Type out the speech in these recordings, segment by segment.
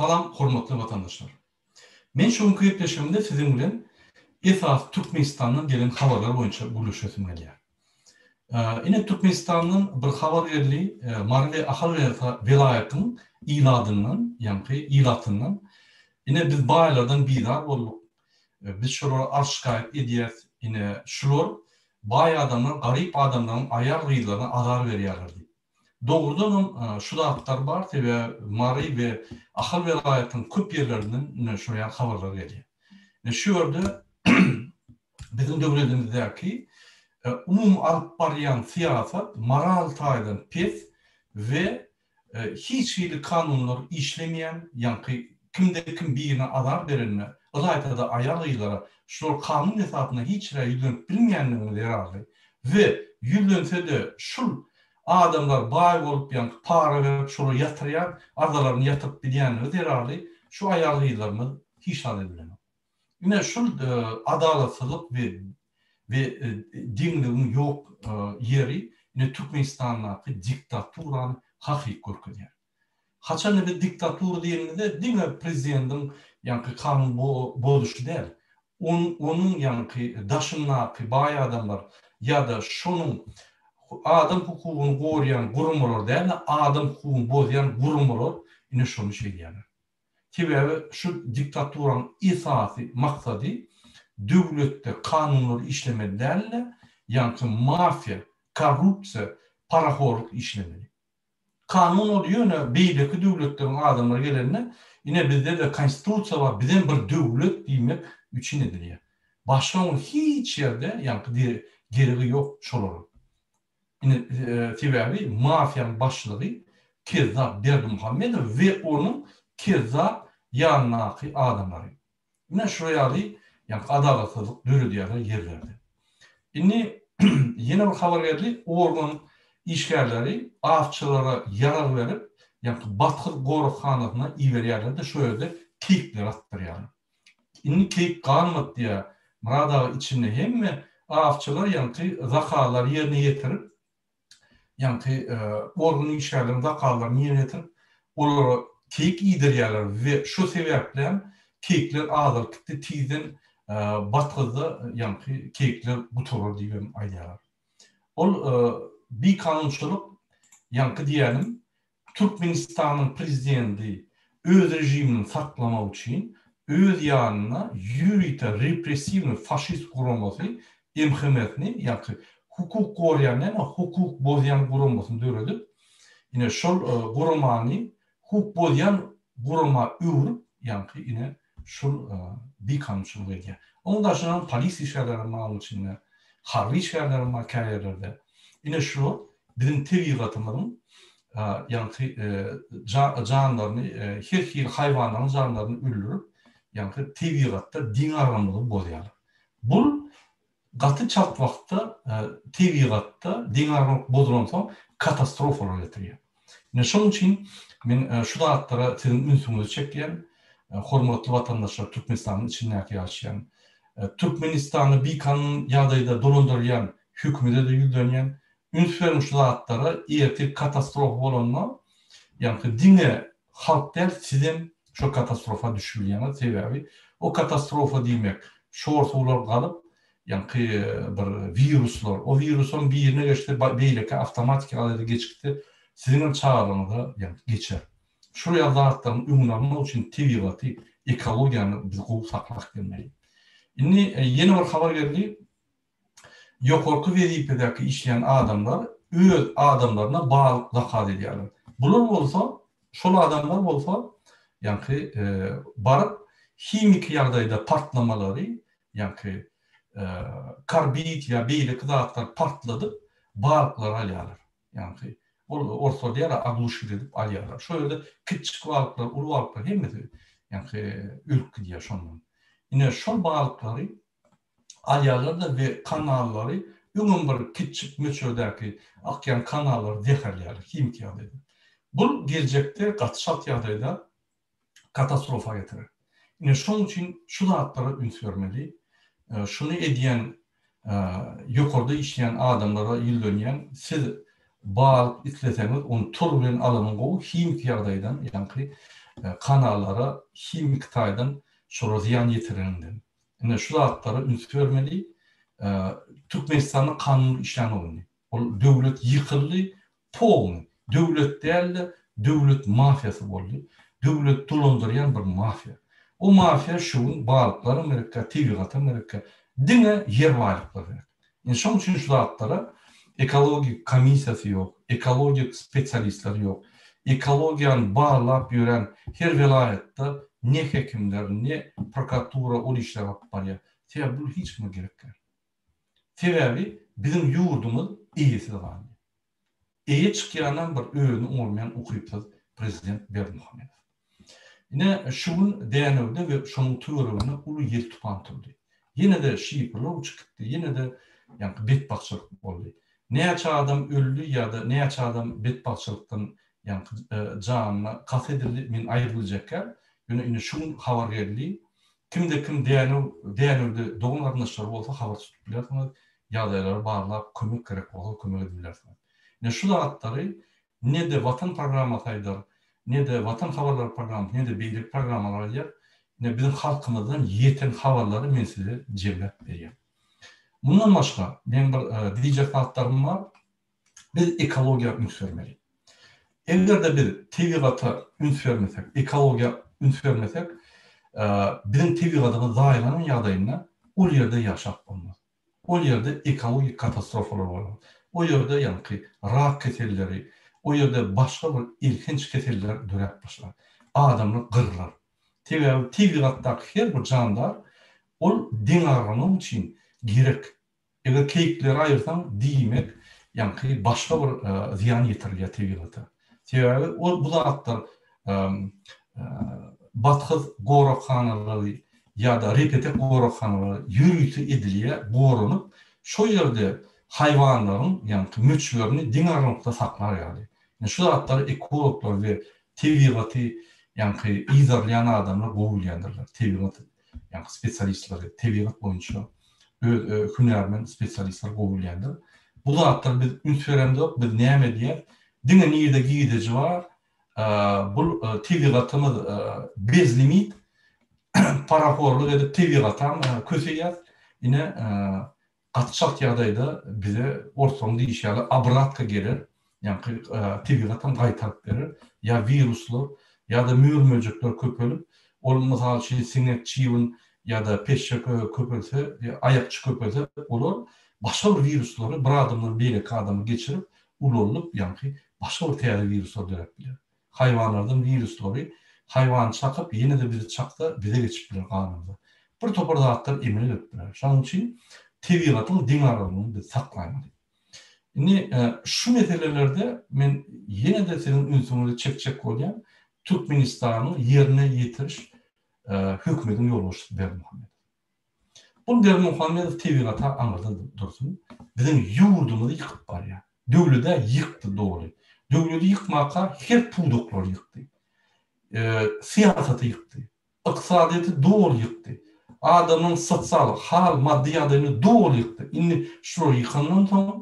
Salam, hormatly vatandaşlar. Men şoňky ýetleşimde sizin bilen esas Türkmenistanyň gelen habarlar boýunça gurulşasym gelýär. Ine Türkmenistanyň bir habargerli Marwe Ahal vilayatynyň iladynyň, ýani ilatynyň ine biz baýlardan bizar bolduk. Biz şolara arşgaýt edýär, ine şular baý adamlar, garyp adamlaryň aýar gyýlaryna azar berýärler. Doğrudan şu dağıtlar var ve Mari ve Ahal vilayatynyň köp ýerlerinden şoňa habarlar gelýär. Şu ýerde bizim döwletimizdäki umum alyp barýan siýasat moral taýdan pes we hiç hili kanunlar işlemeýän, ýani kimde kim birine azar berenme, ýa-da aýar gyýlara şol kanun esatyna hiç ýüzlenip bilmeýänligini derler ve ýüzlense-de şol adamlar baý bolup ýani para berip şola ýatyrýar, ardalaryny ýatyp bilýänligi derler, şu aýar gyýlarymyz hiç hal edilen. Ine şol adalatsyzlyk ve diňligiň ýok ýeri ine Türkmenistanyň diktaturany hakyky görkezýär. Haçan bir diktatur diýilende diňe prezidentin ýani kanun boluşy däl. Onun ýani daşyndaky baý adamlar ýa-da şonuň adam hukugyny gorýan gurumlar däl, adam hukugyny bozýan gurumlar ine şonu şeýdýärler. Sebäbi şu diktaturyň esasy maksady döwletde kanunlary işlemeli däl, ýani mafia, korrupsiýa, paraxorluk işlemeli. Kanun ýöne beýleki döwletleriň adamlar gelende ine bizde de konstitusiýa bar, bizden bir döwlet diýmek üçin edilýär. Başga hiç ýerde ýani gerigi ýok şolara. Ine sebäbi mafiýanyň başlygy Kezzap Berdimuhammedow we onuň Kezzap ýanynaky adamlary. Ine şoýaly ýani adalatsyzlyk döredýär ýerlerde. Indi ýene bir habar geldi, organ işgärleri avçylara yarar berip, ýani Batkyl gorukxanasyna iberýärler-de şo ýerde kekler atdyrýarlar. Indi kek galmat diýe muradagy içinde hemme avçylar ýani zakalar ýerine ýetirip, ýani organ işgärleriniň zakalaryny ýerine ýetirip, olara kek iýdirýärler we şu sebäplen kekler azalykdy tizen Batkylda ýani kekler guturar diýip aýdýarlar. Ol bir kanunçylyk ýani diýelim Türkmenistanyň prezidenti öz rejimini saklamak üçin öz ýanyna ýürite repressiwni faşist gurumasy MHMetni ýani hukuk gorýan, hukuk bozýan gurumasyny döredip, ine şol gurumany hukuk bozýan guruma öwrüp, ýani ine şol bir kanunçylyk edýär. Onda şoň polis işgärleri maňy içinde, harby işgärleri maňy ine şu bizim tebigatymyň ýani janlaryny, her hil haýwanlaryň janlaryny öldürüp, ýani tebigatda diň aramlygy bozýarlar. Bu gaty çat wagtda tebigatda diň aramlyk bozulan soň katastrofalar getirýär. Ine şoň üçin men şu datlara sizin ünsüňizi çekýän, hormatly vatandaşlar, Türkmenistanyň içindäki ýaşaýan, Türkmenistany bir kanun ýagdaýda dolandyrýan, hükümete de ýüzlenýän üns vermiş zatlara eğer katastrofa bolanma, ýani diňe halk der sizin şu katastrofa düşürýän sebäbi o katastrofa diýmek şorsular galyp ýani bir viruslar, o virusun birine geçti beýleki avtomatik ýalyda geçikdi sizin çağrıňyza ýani geçer. Şu ýazatlaryň öňüne üçin tebigaty, ekologiýany biz gowy saklak gelmeli. Indi ýene bir habar geldi. Ýokarky wezipedäki işleýän adamlar öz adamlaryna baly zakat edýärler. Bular bolsa, şol adamlar bolsa, ýani baryp himik ýagdaýda partlamalary, ýani karbid ýa beýleki zatlar partladyp balyklary alýarlar. Ýani orta diýär aglushir edip alýarlar. Şo ýerde kiçik balyklar, uly balyklar hemmesi ýani ürkü diýär şondan. Ine şol balyklary alýarlar ve kanallary öňün bir kiçik möçödäki akýan kanallary deherlýärler himik ýagdaýda. Bu gelecekde gatşat ýagdaýda katastrofa getirir. Ine şoň üçin şu zatlara üns bermeli. Şunu edýän ýokarda işleýän adamlara ýüzlenýän siz balyk isleseňiz onu tur bilen alamyň gowy himik ýagdaýdan ýani kanallara himik taydan şola ziyan yetirenden. Yani şu zatlara ünsü vermeli, Türkmenistan'ın kanunu işlem olunu. O devlet yıkıldı, poğunu. Devlet değil de devlet mafyası oldu. Devlet dolandırıyan bir mafya. O mafya şunun bağlıkları Amerika, TV'gat Amerika, dine yer varlıkları. Yani şunun için şu zatlara ekolojik komisyası yok, ekolojik spesyalistler yok. Ekologiyanı bağlap yören her velayette ne hekimler, ne prokuratura o işler yapar ya. Bu hiç mi gerekler? Sebebi bizim yurdumuz iyisi var. İyi çıkayan bir öğünü olmayan okuyupsuz Prezident Berdimuhamedov. Yine şunun değerli ve şunun tüyörüğünü ulu yer tutan türlü. Yine de şiipirler çıktı, yine de yani betbakçılık oldu. Ne açı adam öldü ya da ne açı adam betbakçılıktan yani canına kafedildi min ayrılacaklar. Yine şunun haber geldi. Kimde kim değerli doğum arkadaşları olsa haber tutup bilirsiniz. Yadayları bağırlap kömük gerek olsa kömük edebilirsiniz. Ne şu dağıtları ne de vatan programı ataydır, ne de vatan haberleri programı, ne de beylik programları yer, ne bizim halkımızdan yeten haberleri ben size cevap vereyim. Bundan başka benim bir diyecek hatlarım var. Biz ekologiya üns vermeli. Eğer de bir TV'gata üns vermesek, ekologiya üns vermesek, bizim TV'gatımız zayilanın yadayına o yerde yaşap olmaz. O yerde ekologik katastrofalar olur. O yerde yani rak keselleri, o yerde başka bir ilginç keseller dönüp başlar. Adamlar kırırlar. TV'gattaki her bir candar o din arama için gerek. Eğer keyikleri ayırsan diyemek yani başka bir ziyan yetiriliyor TV'gatta. Bu da hatta Batkız gorakhanları ya da repetek gorakhanları yürütü ediliye borunup şu yerde hayvanların yani müçlerini din aranlıkta saklar yani. Şu zatları ekologlar ve tebligatı yani izarlayan adamlar kovuluyandırlar. Tebligatı yani spesyalistleri tebligat boyunca hünermen spesyalistler kovuluyandır. Bu zatlar biz ünsveremde biz neyme diye dine niyede giyideci var. Bu tebligatımız bez limit paraforluk edip tebligatam köseyat yine katçak yadayda bize ortamda işyalı abratka gelir. Yani tebligatam kaytarıp verir. Ya viruslar ya da mühürmöcekler köpölüp olmaz şey sinek çiğin ya da peşçe köpölse ayakçı köpölse olur. Başka bir virusları bir adamın bir adamı geçirip ulolup yani başka bir teyze viruslar dönebilir. Hayvanlardan virusları hayvan çakıp yine de bizi çakta bize geçip bilir kanunda. Bir toparda atlar emine dökülür. Şunun için tebligatın din aralığını biz saklaymalı. Yine şu meselelerde ben yine de senin ünsümünü çekecek olan Türkmenistan'ı yerine yetiriş hükümetin yoluştu Berdimuhamedov. Bu Berdimuhamedov tebligat'a anladı dursun. Bizim yurdumuzu yıkıp var ya. Devlete yıktı doğru. Devleti yıkmaka her pudokları yıktı. Siyaseti yıktı. İktisadiyeti doğru yıktı. Adamın sosyal, hal, maddiyatını doğru yıktı. İnni şurayı yıkandan sonra,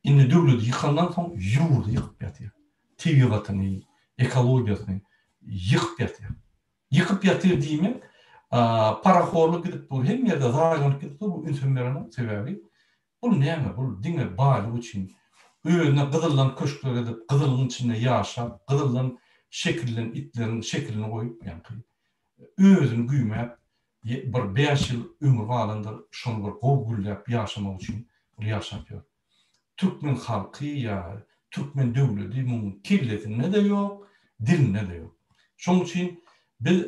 inni devleti yıkandan sonra yurdu yıkıp yatıyor. Tebligatını, ekologiyasını yıkıp yatıyor. Yıkıp yatıyor demek, paraxorluk gidip bu hem yerde zararlanıp gidip bu ünsümlerinin sebebi. Bu neyme? Bu dine bağlı için öğüne kızıldan köşkler edip, kızılın içinde yaşap, kızıldan şekillen itlerin şeklini koyup yani özünü güymeyip bir 5 yıl ömür bağlandır şunu bir kovgullap yaşamak için yaşapıyor. Türkmen halkı ya Türkmen devleti bunun kirletine de yok, diline de yok. Şunun için biz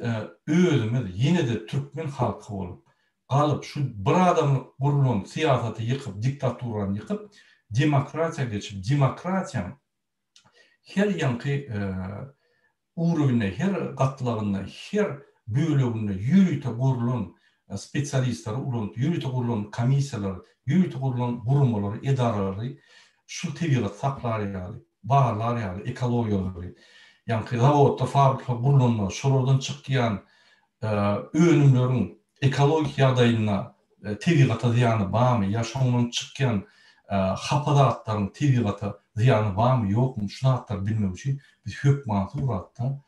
özümüz yine de Türkmen halkı olup kalıp şu bir adamın kurulan siyaseti yıkıp, diktatörünü yıkıp demokrasiya geçip, demokrasiya her yankı uğruna, her katlarına, her bölümüne yürüte kurulan spesyalistler, yürüte kurulan komisyalar, yürüte kurulan kurumları, idareleri şu tebligat saklar yani, bağlar yani, ekologiyaları, yani zavodda, fabrika kurulanlar, şuradan çıkan ürünlerin ekologik yadayına tebligat'a ziyanı var mı? Yaşamının çıkan hapadatların tebligat'a ziyanı var mı yok mu? Şunu hatlar bilmem için biz hükümatı uğrattan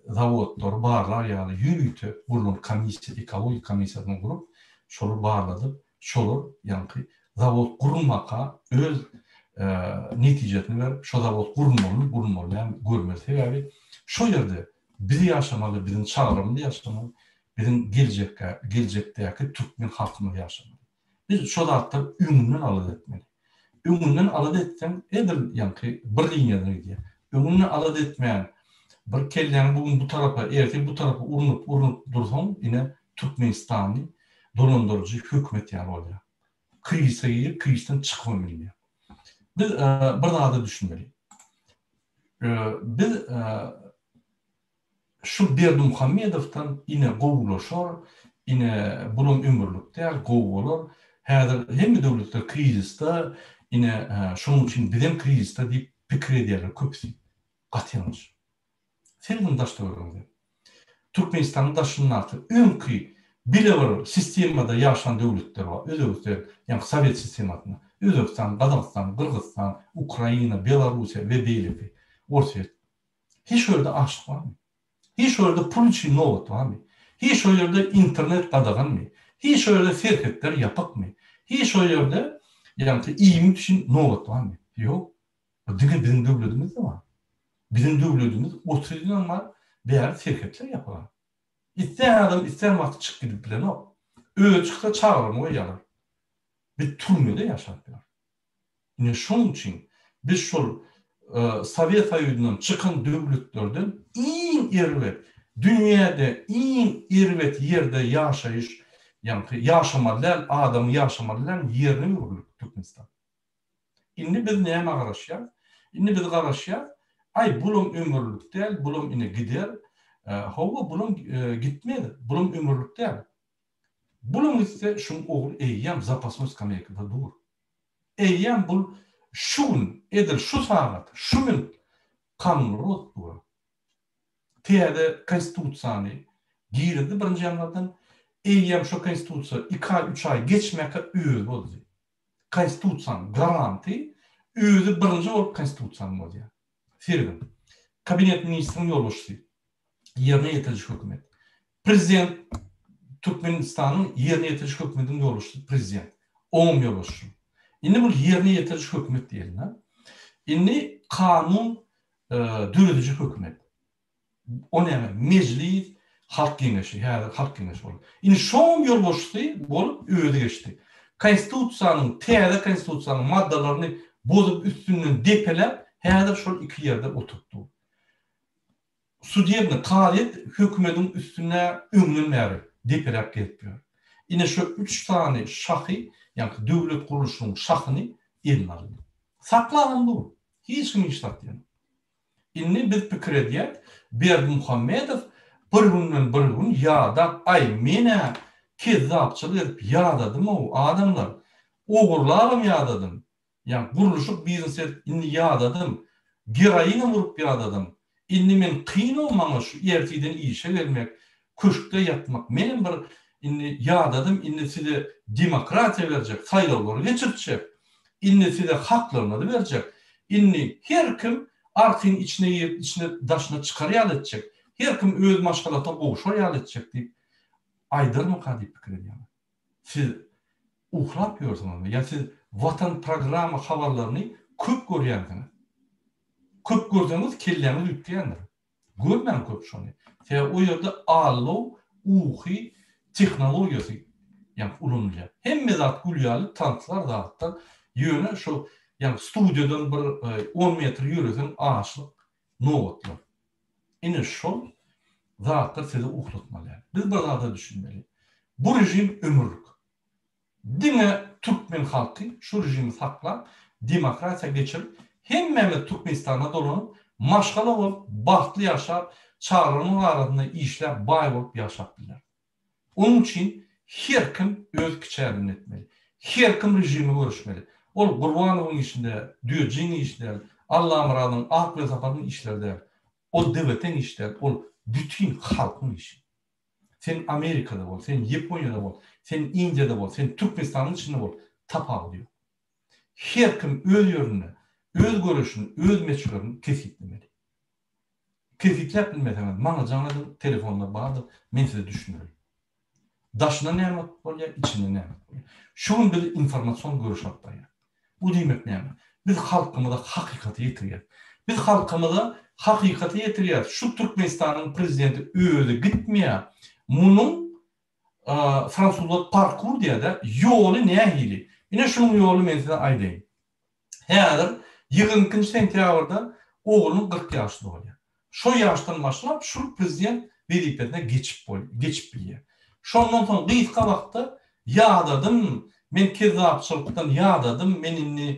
zavodlar, barlar ýaly ýürüýte gurulur komissiýa, ekologiýa komissiýasyny gurup, şolar barladyp, şolar ýani zavod gurulmaka öz netijesini berip, şo zavod gurulmaly görmeli sebäbi şo ýerde biz ýaşamaly, biziň çagrymyzda ýaşamaly, biziň geljekdäki türkmen halkyny ýaşamaly. Biz şo zatlar öňünden alad etmeli. Öňünden alad etsen, edil ýani bir liníýadan gidýär. Öňünden alad etmeýän bir kelläň bugün bu tarapa, ertesi bu tarapa urunup dursaň, ine Türkmenistany dolandırıcı hökümet ýaly bolýar. Kriýsden çykmaly. Biz bir daha düşünmeli. Biz şu Berdimuhamedowdan ine gowulaşar, ine bulun ömürlükde gowular. Häzir hemme döwletler krizisde, ine şonuň üçin bizem krizisde diýip pikir edýärler köpsi. Gatyanç. Sen daşda görüňiz. Türkmenistanyň daşynyň arty öňki bileber sistemada ýaşan döwletler bar. Özbekistan, ýani Sowet sistematyna, Özbekistan, Kazakystan, Kırgızstan, Ukraina, Belarusiya we beýleki. Orta hiç öyle aşk var mı? Hiç öyle pul için novat var mı? Hiç öyle internet qadagan mı? Hiç öyle şirketler yapak mı? Hiç öyle yani iyi için novat var mı? Yok. Dige bizim döwletimiz de var. Bizim döwletimiz 30 ýyl var beýer şirketler yapar. İster adam ister wagt çık gidip bilen o. Öýe çyksa çağırma ýalar. Bir turmada ýaşapýar. Ine şonuň üçin biz şol Sovet Soýuzynyň çykan döwletlerden iň irwet, dünýäde iň irwet ýerde ýaşaýyş, ýani ýaşamalar, adam ýaşamalar ýerini görürük Türkmenistan. Indi biz näme garaşýar? Indi biz garaşýar, ay bulum ömürlük däl, bulum ine gider. Hawa bulum gitmedi. Bulum ömürlük däl. Bulum ise şuň ogul eýýäm zapasymyz Amerikada dur. Eýýäm bul şun edil şu saat, şu min kanunu dur. Tiyade konstitusiýany girdi birinci ýanlardan eýýäm şu konstitusiýa 2-3 ay geçmeke öýüz boldy. Konstitusiýanyň garanti öýüzi birinci bolup konstitusiýany boldy. Firmin. Kabinet ministriniň ýolbaşçysy. Ýerine ýetirjik hökümet. Prezident Türkmenistanyň ýerine ýetirjik hökümetiň ýolbaşçysy prezident. Oňum ýolbaşçy. Indi bu ýerine ýetirjik hökümet diýilýär. Indi kanun döwletçi hökümet. O näme? Meclis, halk geňeşi, halk geňeşi bolup. Indi şoň ýolbaşçysy bolup öýüde geçdi. Konstitusiýanyň, täze konstitusiýanyň maddalaryny bozup üstünden depelep, häzir şol iki ýerde oturtdy. Sudyewni qadet hökümetiň üstüne öňlenmäri depelep gelipdir. Ine şu 3 tane şahy, ýani döwlet guruluşynyň şahyny eline aldy. Saklanan bu. Hiç kim işletýär. Indi biz pikir edýär, Berdimuhamedow bir günden bir gün ýa-da ay mene kezzapçylyk edip ýadadymy o adamlar. Ogurlarym ýadadym. Ýani guruluşyk biznes indi ýadadym. Geroina vurup ýadadym. Indi men kyn olmaňa şu ertiden işe gelmek, köşkde ýatmak. Menem bir indi ýadadym, indi size demokratiýa berjek, saýlawlary geçirjek. Indi size haklaryny berjek. Indi her kim arkyň içine daşyna çykarýar etjek. Her kim öz maşgalata gowşarýar etjek diýip aýdyrmy diýip pikir edýär. Siz uhlap ýörsiňizmi? Ya siz watan programy habarlaryny köp görýänsiniz. Köp görseňiz kelläňiz ütýändir. Görmän köp şonu. O ýerde allo, uhy tehnologiýasy ýani ulunýar. Hemme zat gülýärli tantlar zatlar ýöne şu ýani studiýadan bir 10 metr ýüresen aşlyk nowatlar. Ine şol zatlar sizi uhlatmaly. Biz bir zata düşünmeli. Bu rejim ömürlük. Diňe Türkmen halky şu rejimi saklap, demokratiýa geçirip hemme Türkmenistana dolanıp, maşgala bolup, bahtly ýaşap, çagranyň arasynda işläp, baý bolup ýaşap bilýär. Onun için her kim öz kiçärini etmeli. Her kim rejimi görüşmeli. Ol Gurbanowyň işinde, Düýjiň işler, Allah Muradyň ak we sapatyň işlerde, o dewletiň işler, ol bütün halkyň işi. Sen Amerikada bol, sen Ýaponiýada bol, sen Indiýada bol, sen Türkmenistanyň içinde bol, tapal diýär. Her kim öz ýörüne, öz görüşini, öz meçhullerini kesiplemeli. Kefiklep bilmeden bana canlı telefonla bağlı men size düşünürüm. Daşına näme bolýar, içine näme bolýar. Şoň bir informasyon görüşapda. Bu diýmek näme? Biz halkymyza hakykati ýetirýär. Biz halkymyza hakykati ýetirýär. Şu Türkmenistanyň prezidenti öýde gitmeýär. Munyň Fransuzlar parkur diýär-de ýoly nähili. Ine şoň ýoly men size aýdaýyn. Häzir 20 sentýabrda oğlum 40 ýaşly bolýar. Şo ýaşdan başlap şu prezident wezipetine geçip bilýär. Şondan soň gysga wagtda ýadadım, men kezzapçylykdan ýadadım, men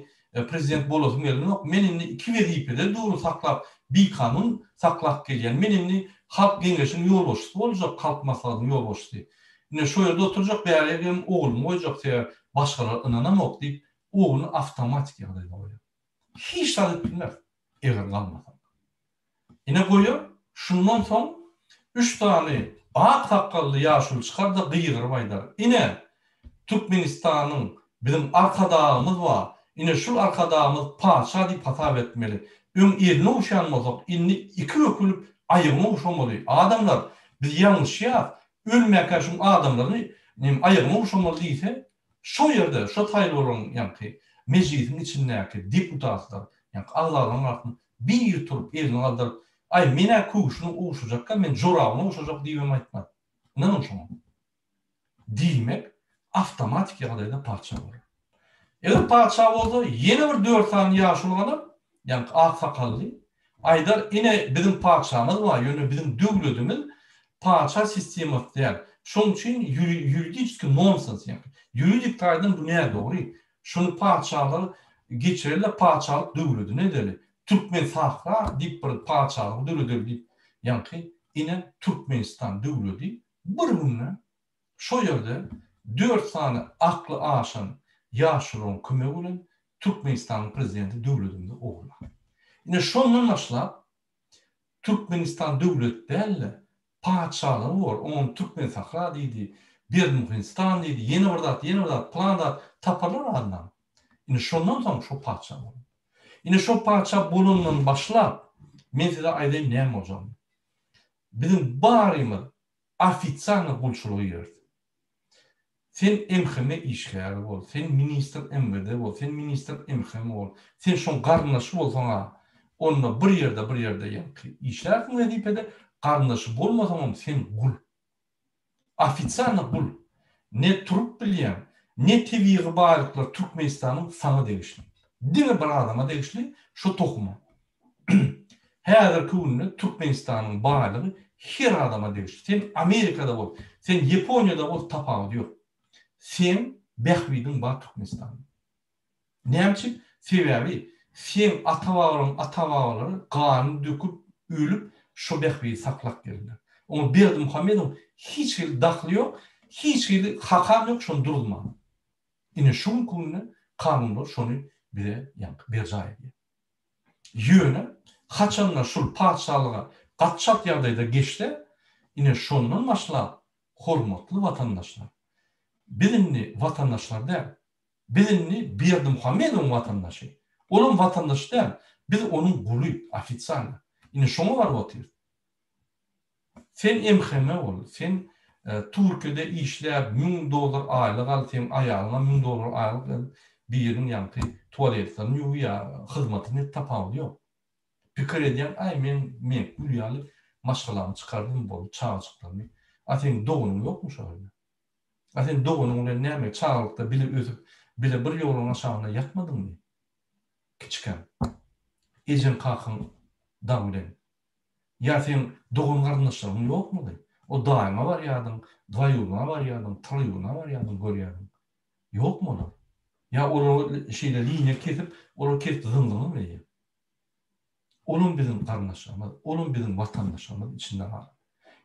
prezident bolasym gelmok, men iki wezipede duru saklap, bir kanun saklap gelýän, men halk geňeşiniň ýolbaşçysy boljak, halk maslahatynyň ýolbaşçysy. Ine şo ýerde oturjak, bäri oğlum goýjak, başgalar inanamok diýip, oğluny awtomatik ýagdaýda goýar. Hiç tadyp bilmez, eger galmasa. Ine goýar, şundan soň 3 tane ak sakally ýaşul çykar da gyýgyryp aýdar. Ine Türkmenistanyň bizim arkadağımız var. Ine şul arkadağımız paşa diýip hasap etmeli. Öň eline uşanmazak, inni iki ökülüp aýygyna uşamaly. Adamlar biz ýalňyş ýa, ölmäkä şu adamlaryny aýygyna uşamaly diýse, şo ýerde, şo taýlaryň ýa-ni mejlisiň içindäki deputatlar, ýa-ni agzalaryň artyn bir turup elini aldyryp, ay mene kuşunu uşacakka men joragyna uşacak diýmem aýtmaz. Näme şoň? Diýmek awtomatik ýagdaýda parça bolar. Eger parça bolsa, ýene bir 4 tane ýaşul adam, ýa-ni ak sakally, aýdar ine bizim parçamyz bar, ýöne bizim döwletimiz parça sistematy ýa. Şoň üçin ýuridik nonsens ýa. Ýuridik taýdan bu näme dogry? Şunu parçalar geçirirler, parçalık döwleti ne deli? Türkmen Sahra diýip bir parçalyk döwlet diýip, ýa-ni ine Türkmenistan döwleti bir günden şo ýerde 4 tane akly aşan ýaşulyň kömegi bilen Türkmenistanyň prezidenti döwletinde oglar. Ine şondan başlap Türkmenistan döwleti däl, parçalygy bar. Onu Türkmen Sahra diýdi, Bermuhinstan diýdi, ýene bir dat, plan dat taparlar adam. Ine şondan soň şo parça bolar. Ine şo parça bolundan başlap men size aýdaýyn näme bolýar. Bizim barymyz ofitsialny bolşulygy ýer. Sen MHM işgäri bol, sen minister MVD bol, sen minister MHM bol, sen şoň garnaşy bolsaň, onda bir ýerde işläpmi wezipede, garnaşy bolmasaň sen gul. Ofitsialny gul. Ne turup bilýän, ne tebiği barlyklar Türkmenistanyň sana degişli. Dine bir adama degişli, şo tokuma. Häzir künde Türkmenistanyň barlygy her adama degişli. Sen Amerikada bol, sen Ýaponiýada bol, tapagy ýok. Sen Behwidiň bar Türkmenistan. Näçe? Sebebi sen atabalarary gany döküp ölüp şo Behwiди saklap geldiler. Onu Berdi Muhammedow hiç bir dahly ýok, hiç bir hakam ýok, şonu durulmagy. Ine şoň günde kanunlar şonu bize berjaý edýär. Ýöne haçanlar şul parçalyga gatçak ýagdaýda geçdi, ine şondan başlap hormatly watandaşlar. Bilinli vatandaşlar däl. Bilinli Berdi Muhammedow vatandaşy. Onun vatandaşy däl. Biz onun guly, ofitsialny. Ine şoňa bar botyr. Sen MHM bol, sen Türkiýede işläp $1000 aýlyk al, sen aýalyna $1000 aýlyk bir ýerin ýa-ni tualetlerini ýuwýa, hyzmatyny tapagy ýok. Pikir edýän, ay men ýaly maşgalamy çykardym bol, çağçyklarmy. Sen doganyň ýokmu şoňa? Sen doganyň bilen näme çağlykda bile bir ýoluň aşagyna ýatmadyňmy? Kiçikem. Ejen kakyň daglen. Ya sen dogan garnaşlaryň ýokmy? O daima var ýadyň, dwaýyna var ýadyň, tryýyna var ýadyň, görýärdiň. Ýokmy olar? Ya olar şeýle linia kesip, olar kesip zyndyňmy diýip. Onun bizim garnaşlarymyz, onun bizim watandaşlarymyz içinden bar.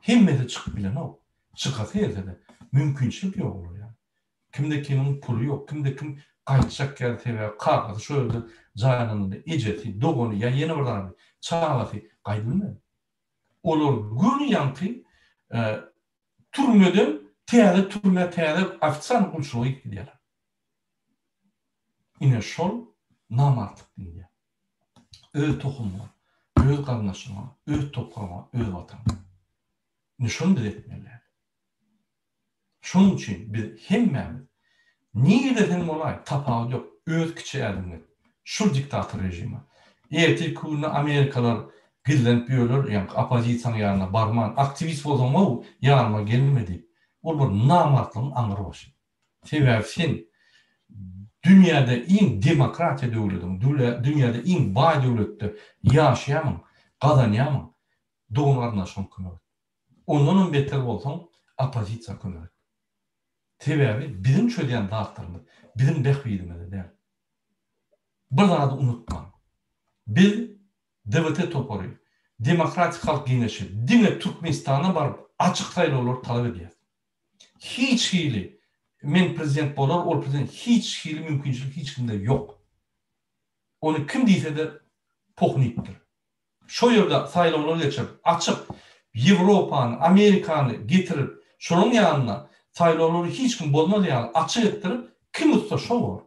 Hemmeti çykyp bilen o. Çykasy ýerde mümkinçilik ýok olar ýa. Kimde kimin puly ýok, kimde kim gaýtjak geldi we kagazy şöyle jaýlandy, ejeti, dogany ýa ýene bir adam çağlasy gaýdylmy? Olar günü ýanky türmeden täze ofitsial bolşulygy gidýär. Ine şol namartlyk diýär. Tohumlar. öz garnaşyma, öz toprağıma, öz wataňa. Şunu biz etmeliler. Şunun için biz hemmemiz niýe bolay tapagy ýok, öz kiçi ýerinde. Şu diktator rejimi. Erteki günü Amerikalar gizlenip ýöler, ýani opozisiýanyň ýanyna barman, aktivist bolsaň o ýanyma gelmedi. Ol bir namartlyň aňyry başy. Sebäbi sen dünýäde iň demokratiýa döwletiň, dünýäde iň baý döwletde ýaşaýan, gazanýan dogun garnaşyň kömek. Ondan beter bolsaň opozisiýa kömek. Sebäbi bizim çödýän dagtlarymyz, bizim behbidimizde däl. Bir zady unutma. Biz DVT topory, Demokratik Halk Giňeşi, diňe Türkmenistana baryp açyk saýlawlar talap edýär. Hiç hili men prezident bolar, ol prezident hiç hili mümkinçilik hiç kimde yok. Onu kim diýse de poknitdir. Şo ýerde saýlawlar geçip açyk Ýewropany, Amerikany getirip şonuň ýanyna saýlawlary hiç kim bolmaz ýaly açyk etdirip kim utsa şo bor.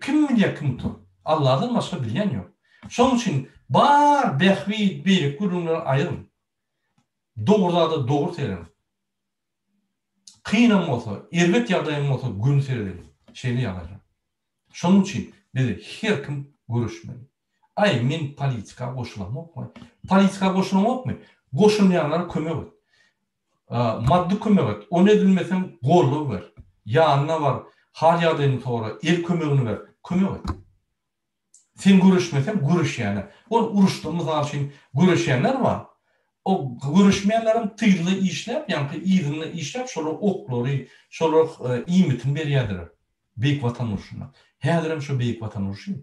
Kim bilýär kim utur? Allah'dan başka bilýän ýok. Şonuň üçin bar behbid bir gurunlar aýyryn. Dogurda dogur serelim. Kıyınam olsa, elbet ýagdaýym bolsa gün serelim. Şeýle ýagdaýlar. Şonuň üçin biz her kim görüşmeli. Ay men politika goşulamokmy? Politika goşulamokmy? Goşulmaýanlara kömek et. Maddi kömek et. Onu edilmesen gorluk ber. Ýanyna bar. Hal ýagdaýyny sonra el kömegini ber. Kömek et. Sen görüşmesen görüşýäne. Ol uruşda mysal üçin görüşýänler bar. O görüşmeýänleriň tyýly işläp, ýani ýygyny işläp, şolar oklary, şolar iýmitin berýärdir. Beýik watan uruşuna. Häzirem şo beýik watan uruşy.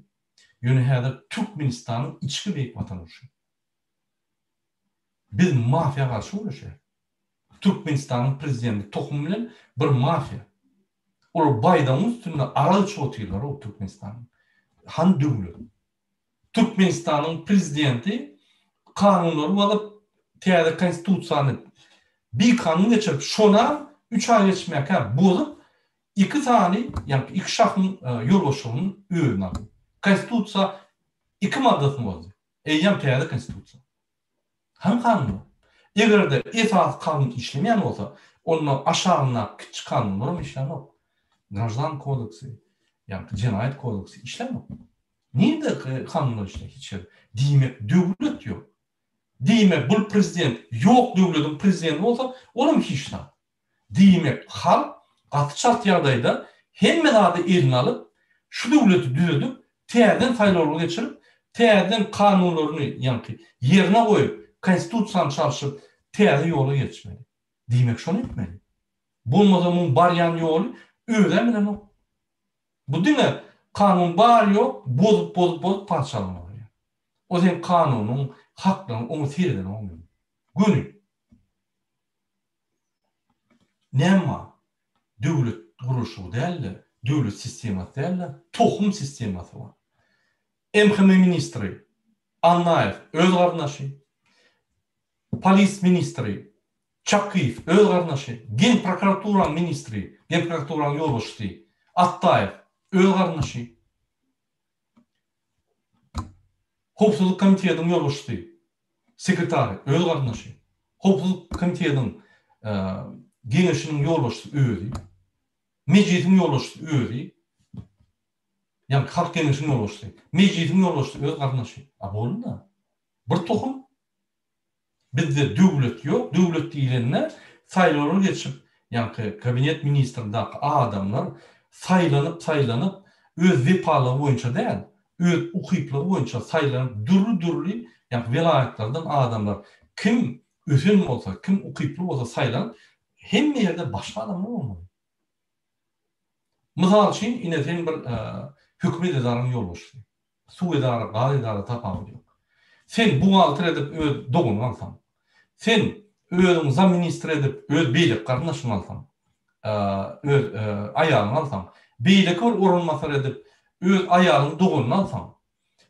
Ýöne häzir Türkmenistanyň içki beýik watan uruşy. Biz mafiýa garşy uruşýar. Türkmenistanyň prezidenti tohum bilen bir mafiýa. Ol baýdan üstünde aral çoğutýarlar o Türkmenistanyň. Han döwlet. Türkmenistanyň prezidenti kanunlary alıp täze konstitusiýany bir kanun geçirip şona 3 ay geçmekle bozup 2 tane ýani 2 şahsyň ýolbaşynyň öýüne aldy. Konstitusiýa 2 maddasyny bozdy. Eýýän täze konstitusiýa. Hem kanun. Egerde esas kanun işlemeýän bolsa, onu aşagyna kiçik kanunlar işlemok. Gраждан kodeksi, ýani Jinayet kodeksi işlemok. Niýe kanunlar işle hiç diýmek döwlet ýok. Diýmek bu prezident ýok döwletiň prezidenti bolsa, olam hiç näme. Diýmek halk gaty şart ýagdaýda hemme zady eline alyp, şu döwleti düzedip, täzeden saýlawlar geçirip, täzeden kanunlaryny ýani ýerine goýup, konstitusiýany çalyşyp, täze ýola geçmeli. Diýmek şonu etmeli. Bolmasa mun barýan ýoly öýle bilen ok. Bu diňe kanun bar ýok, bozup parçalanmaly. O sen kanunyň haklaryny onu sereden olmaly. Gönül. Näme? Döwlet guruşy däl, döwlet sistemasy däl, tohum sistemasy bar. MHM ministri Annaýew öz garnaşy, polis ministri Çakyýew öz garnaşy, Gen prokuratura ministri, Gen prokuraturaň ýolbaşçysy Attaýew öz garnaşy, Howpsuzlyk komitetining ýolbaşçysy sekretary öz garnaşy, Howpsuzlyk komitetining geňeşiniň ýolbaşçysy öýdi, mejlisiň ýolbaşçysy öýdi, ýani halk geňeşiniň ýolbaşçysy, mejlisiň ýolbaşçysy öz garnaşy. Boldy. Bir tohum. Bizde döwlet ýok, döwlet diýilenler saýlawlar geçip, ýani kabinet ministrindäki adamlar saýlanyp öz wepalygy boýunça däl, öz ukyplygy boýunça saýlanyp dürli, ýani vilayetlerden adamlar kim ösen bolsa, kim ukyply bolsa saýlanyp hemme ýerde başga adamlar bolmaly. Mysal üçin ine sen bir hökümet edarynyň ýolbaşçysy, suw edary, gaz edary tapagy ýok. Sen bugalter edip öz doguny alsaň, sen özüň zam ministri edip öz beýlik garnaşyny alsaň, öz aýalyny alsaň, beýlik orunmasar edip öz aýalynyň doguny alsaň,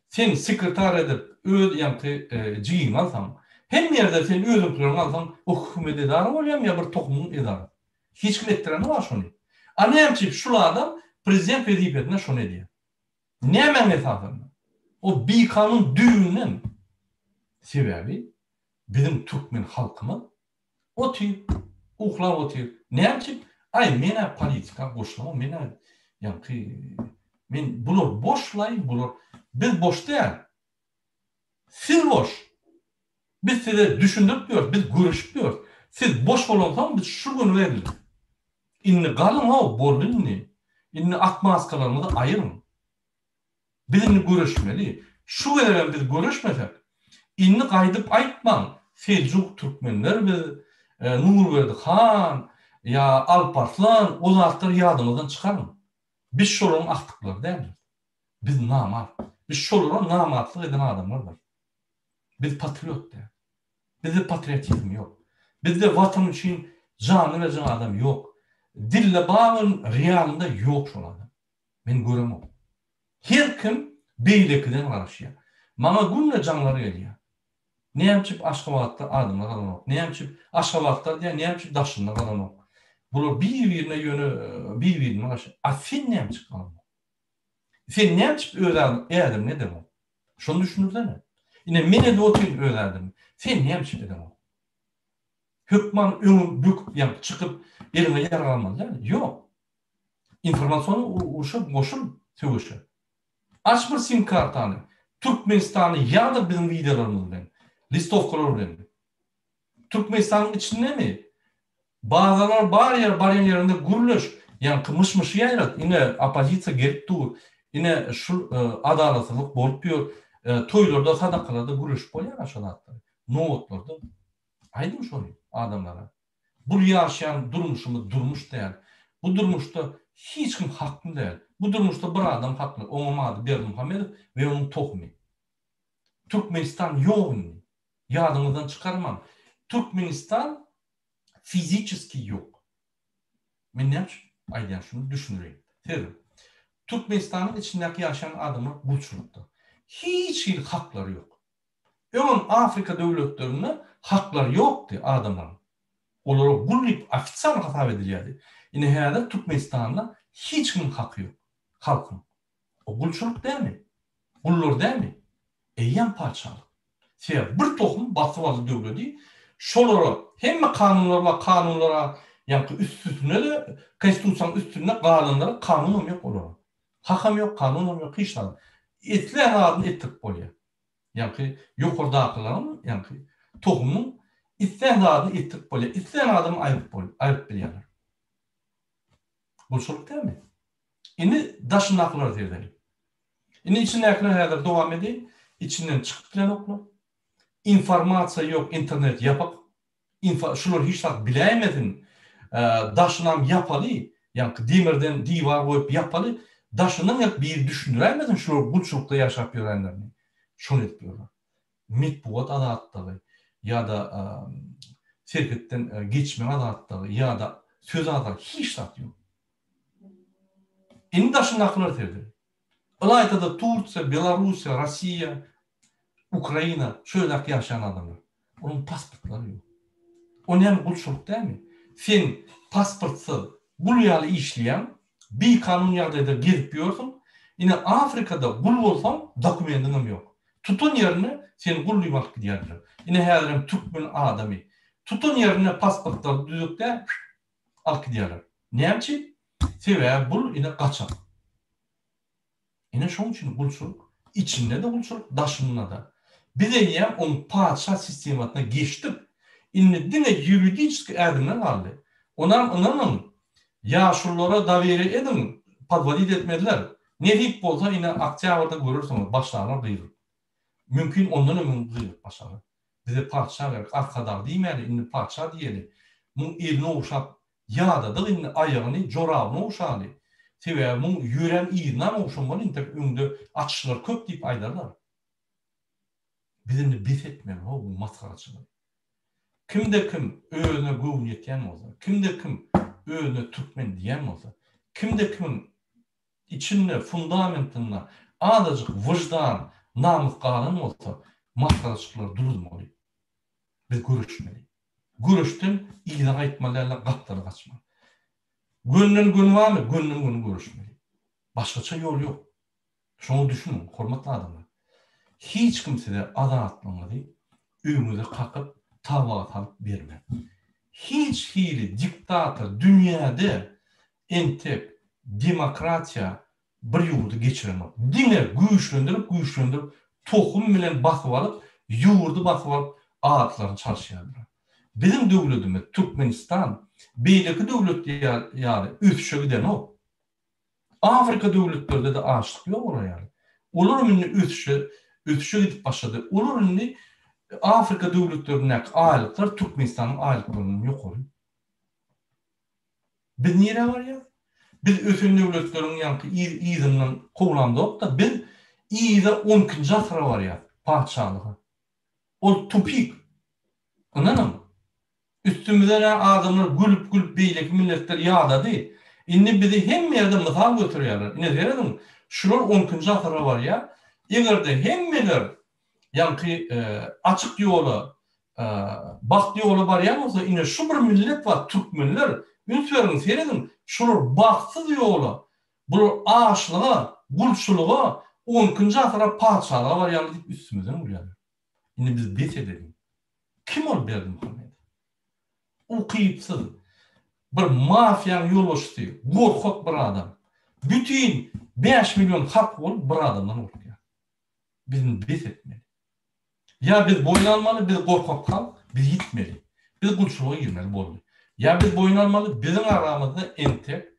sen sekretar edip öz ýani jiýin alsaň, hemme ýerde sen özüň pulany alsaň, o hökümet edary bolýar ýa bir tohumyň edary. Hiç kim etdireni bar şonu. Anämçi şu adam prezident wezipetine şonu edýär. Näme mesafen? O bir kanun düýünden Sebebi bizim Türkmen halkımı otur, uxlap otur. Näçe? Ay mene politika boşlama, mene yani men bular boşlay, bular biz boş değil. Siz boş. Biz size düşündürtmüyor, biz görüşmüyor. Siz boş bolansan biz şu gün verilir. İnni galın o bolunni. İnni ak maskalarını ayırın. Bizimle görüşmeli. Şu veren biz görüşmesek, inni qaydıp aytman. Seljuk Türkmenler biz Nurverdi Han ya Alparslan o zatlar yadımızdan çıkarın. Biz şolun aktıkları değil mi? Biz namat. Biz şolun namatlık eden adamlardır. Biz patriot değil. Bizde patriotizm yok. Bizde vatan için canı veren adam yok. Dille bağın realinde yok şol adam. Men göremem. Her kim beýlekden garaşýar. Maňa günle canlary gelýär. Näçip Aşgabatda adamlar galanok. Näçip Aşgabatda diýär, näçip Daşynda galanok. Bular bir-birine ýöne bir-birine garaşýar. A sen näçip galanok? Sen näçip öýdärdin ne demok? Şonu düşünürdene. Ine mene de otyň öýdärdim. Sen näçip edemok? Hükman öňü bük ýa çykyp elime ýaralmaz da. Ýok. Informasiýony uşup goşup söwüşür. Aç bir sim kartany. Türkmenistan'ı ýa-da bizim videolarymyz bilen, listovkalar bilen. Türkmenistan'ın içinde mi? Bazılar bar yerinde gürleş, yani kımışmış ýaýrat. Ine opozisiýa gelip dur. Ine şu adalatlyk bolup ýör. Toýlarda, sadakalarda gürleş bolýar aşadatlar. Nowotlarda. Aýdym şonu adamlara. Bu ýaşaýan durmuşymy durmuş däl. Bu durmuşda hiç kim hakly däl. Bu durmuşda bir adam hakly. Oňa Berdimuhammedow we onuň tohmy. Türkmenistan ýok. Ýadymyzdan çykarman. Türkmenistan fizikiski yok. Men näçe aýdýan şunu düşünürem. Serim. Türkmenistan'ın içindeki yaşayan adamlar bulçulukta. Hiç hakları yok. Öňün Afrika döwletlerine hakları yoktu adamların. Olara gullip ofisial hatap edilýärdi. Ine häzir Türkmenistan'da hiç kim hakkı yok. Halkın. O bulçuluk dämi? Gullar dämi? Eýen parçalyk. Bir tohum basyp aly döwleti şolara hemme kanunlara ýa-da üstüne de konstitusiýanyň üstüne kanunlara kanun ýok olar. Hakam ýok, kanun ýok, hiç nada. Etlen adyny etdik bolýar. Ýa-da ýokardakylaryň, ýa-da tohumyň etlen adyny etdik bolýar. Etlen adyny aýryp bilýärler. Bu şol dämi? Indi daşynaklar diýerler. Indi içindäkiler häzir dowam edýär. İçinden çıkıp bilen oklar. İnformasiya yok, internet yapak. Şular hiç tak bilemedin. Daşınam yapalı. Yani demirden divar koyup yapalı. Daşının hep bir düşünüremedin. Şular bulçulukta yaşap görenlerini. Şunu etmiyorlar. Mitbuat adatları ya da serketten geçme adatları ya da söz adatları hiç tak yok. İndi daşınaklar terdir. Alaytada Turkiya, Belarusya, Rusya, Ukrayna, şöyle yaşayan adamlar. Onun pasportları yok. O ne bulçuluk değil mi? Sen pasportsız bulyalı işleyen bir kanun yardımıyla girip yiyorsun. Yine Afrika'da gul olsan dokumentin yok. Tutun yerine seni gullaymak gidiyorlar. Yine her Türkmen adamı. Tutun yerine pasportları düzükte alıp gidiyorlar. Ne için? Sebebi bul yine kaçak. Yine şunun için bulçuluk. İçinde de bulçuluk, daşınına da. Bir de yiyem onun padişah sistematına geçtik. İnne dine yuridik erdimden aldı. Onların yaşlılara daveri edin, padvalid etmediler. Ne deyip olsa yine Aktyabar'da görürsünüz, başlarına duyurur. Mümkün ondan ömür duyurur başlarına. Bize padişah verip, arkadar deyimeli, inne padişah diyeli. Bunun eline uşak, yağda da inne ayağını, corabını uşalı. Sebebi bunun yüren iğirden uşanmalı, inne önünde açışlar köp deyip aydarlar. Bizimle bit etmeyen o bu maskaraçılar. Kimde kim öğüne gövün yetiyen olsa, kimde kim öğüne Türkmen diyen olsa, kimde kimin içinde, fundamentinde adacık vicdan, namus kalan olsa, maskaraçılar durulmalı. Biz görüşmeli. Görüştün, iyiden aytmalarla kapları kaçmalı. Gönlün gün var mı? Gönlün gün görüşmeli. Başkaça yol yok. Şunu düşünün, hormatlı adamlar. Hiç kimse de adaletli üýümüze kakıp tawagat alıp berme. Hiç hili diktator dünyada entek demokratiya bir ýurdu geçiremez. Dine güýçlendirip tohum bilen basyp alıp ýurdu basyp alıp ağatlaryny çalşýarlar. Bizim döwletimiz Türkmenistan beýleki döwlet ýaly üsçe giden o. Afrika döwletlerinde de açlyk ýok ýaly. Olar indi üsçe gidip başlady. Olar indi Afrika döwletlerine aýlyklar Türkmenistanyň aýlyklarından ýokary. Biz nire var ya? Biz ösün döwletleriň ýanky ýygynyň gowlandyk da biz ýyda 12-nji asyra var ya, padşahlygy. Ol tupik. Ananam. Üstümüze adamlar gülüp beýleki milletler ýagdady. Indi bizi hem ýerde mysal götürýärler. Ine diýerim, şular 12-nji asyra var ya, egerde hemmeler ýanky açyk ýola, bakt ýola barýan bolsa, ine şu bir millet var, türkmenler. Ünsörün seredin, şular baksız ýola, bu aşlyga, gulçuluğa 12-nji asyra padşahlyga var ýaly diýip üstümizden gülýär. Indi biz bet edelim. Kim ol berdi Muhammed? O kyýypsyz, bir mafiýanyň ýolbaşçysy, gorkak bir adam. Bütün 5 milyon halk bolup bir adamdan urýar. Bizim bet etmeli. Ya biz boýlanmaly, biz gorkak halk, biz gitmeli. Biz gulçuluğa girmeli boldy. Ya biz boýnalmaly, bizim aramyzda entek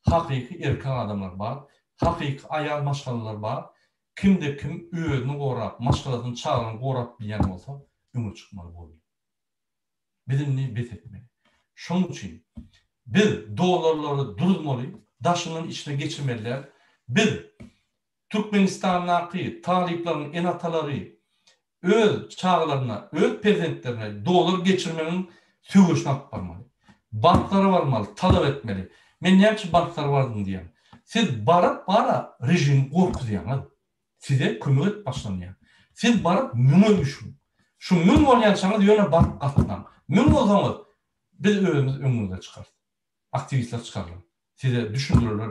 hakyky erkek adamlar bar, hakyky aýal maşgalalar bar. Kimde kim özüni gorap, maşgalasyny çagyny gorap bilýän bolsa, öňe çykmaly boldy. Bizimni bet etmeli. Şoň üçin biz dolarlary durulmaly, daşynyň içine geçirmeliler. Biz Türkmenistanyň taliplaryň enatalary öz çağlaryna, öz prezidentlerine dolar geçirmenin söwüşini alyp barmaly. Banklara varmalı, talep etmeli. Men näçe banklar vardyň diýem. Siz bara rejim gorkuzýan. Size kömek et başlanýar. Siz barıp müňe düşün. Şu müň bolýan çaňyz ýöne barıp gatnaşan. Müň bolsaňyz biz özümiz öňüňize çykar. Aktivistler çykarlar. Size düşündirler,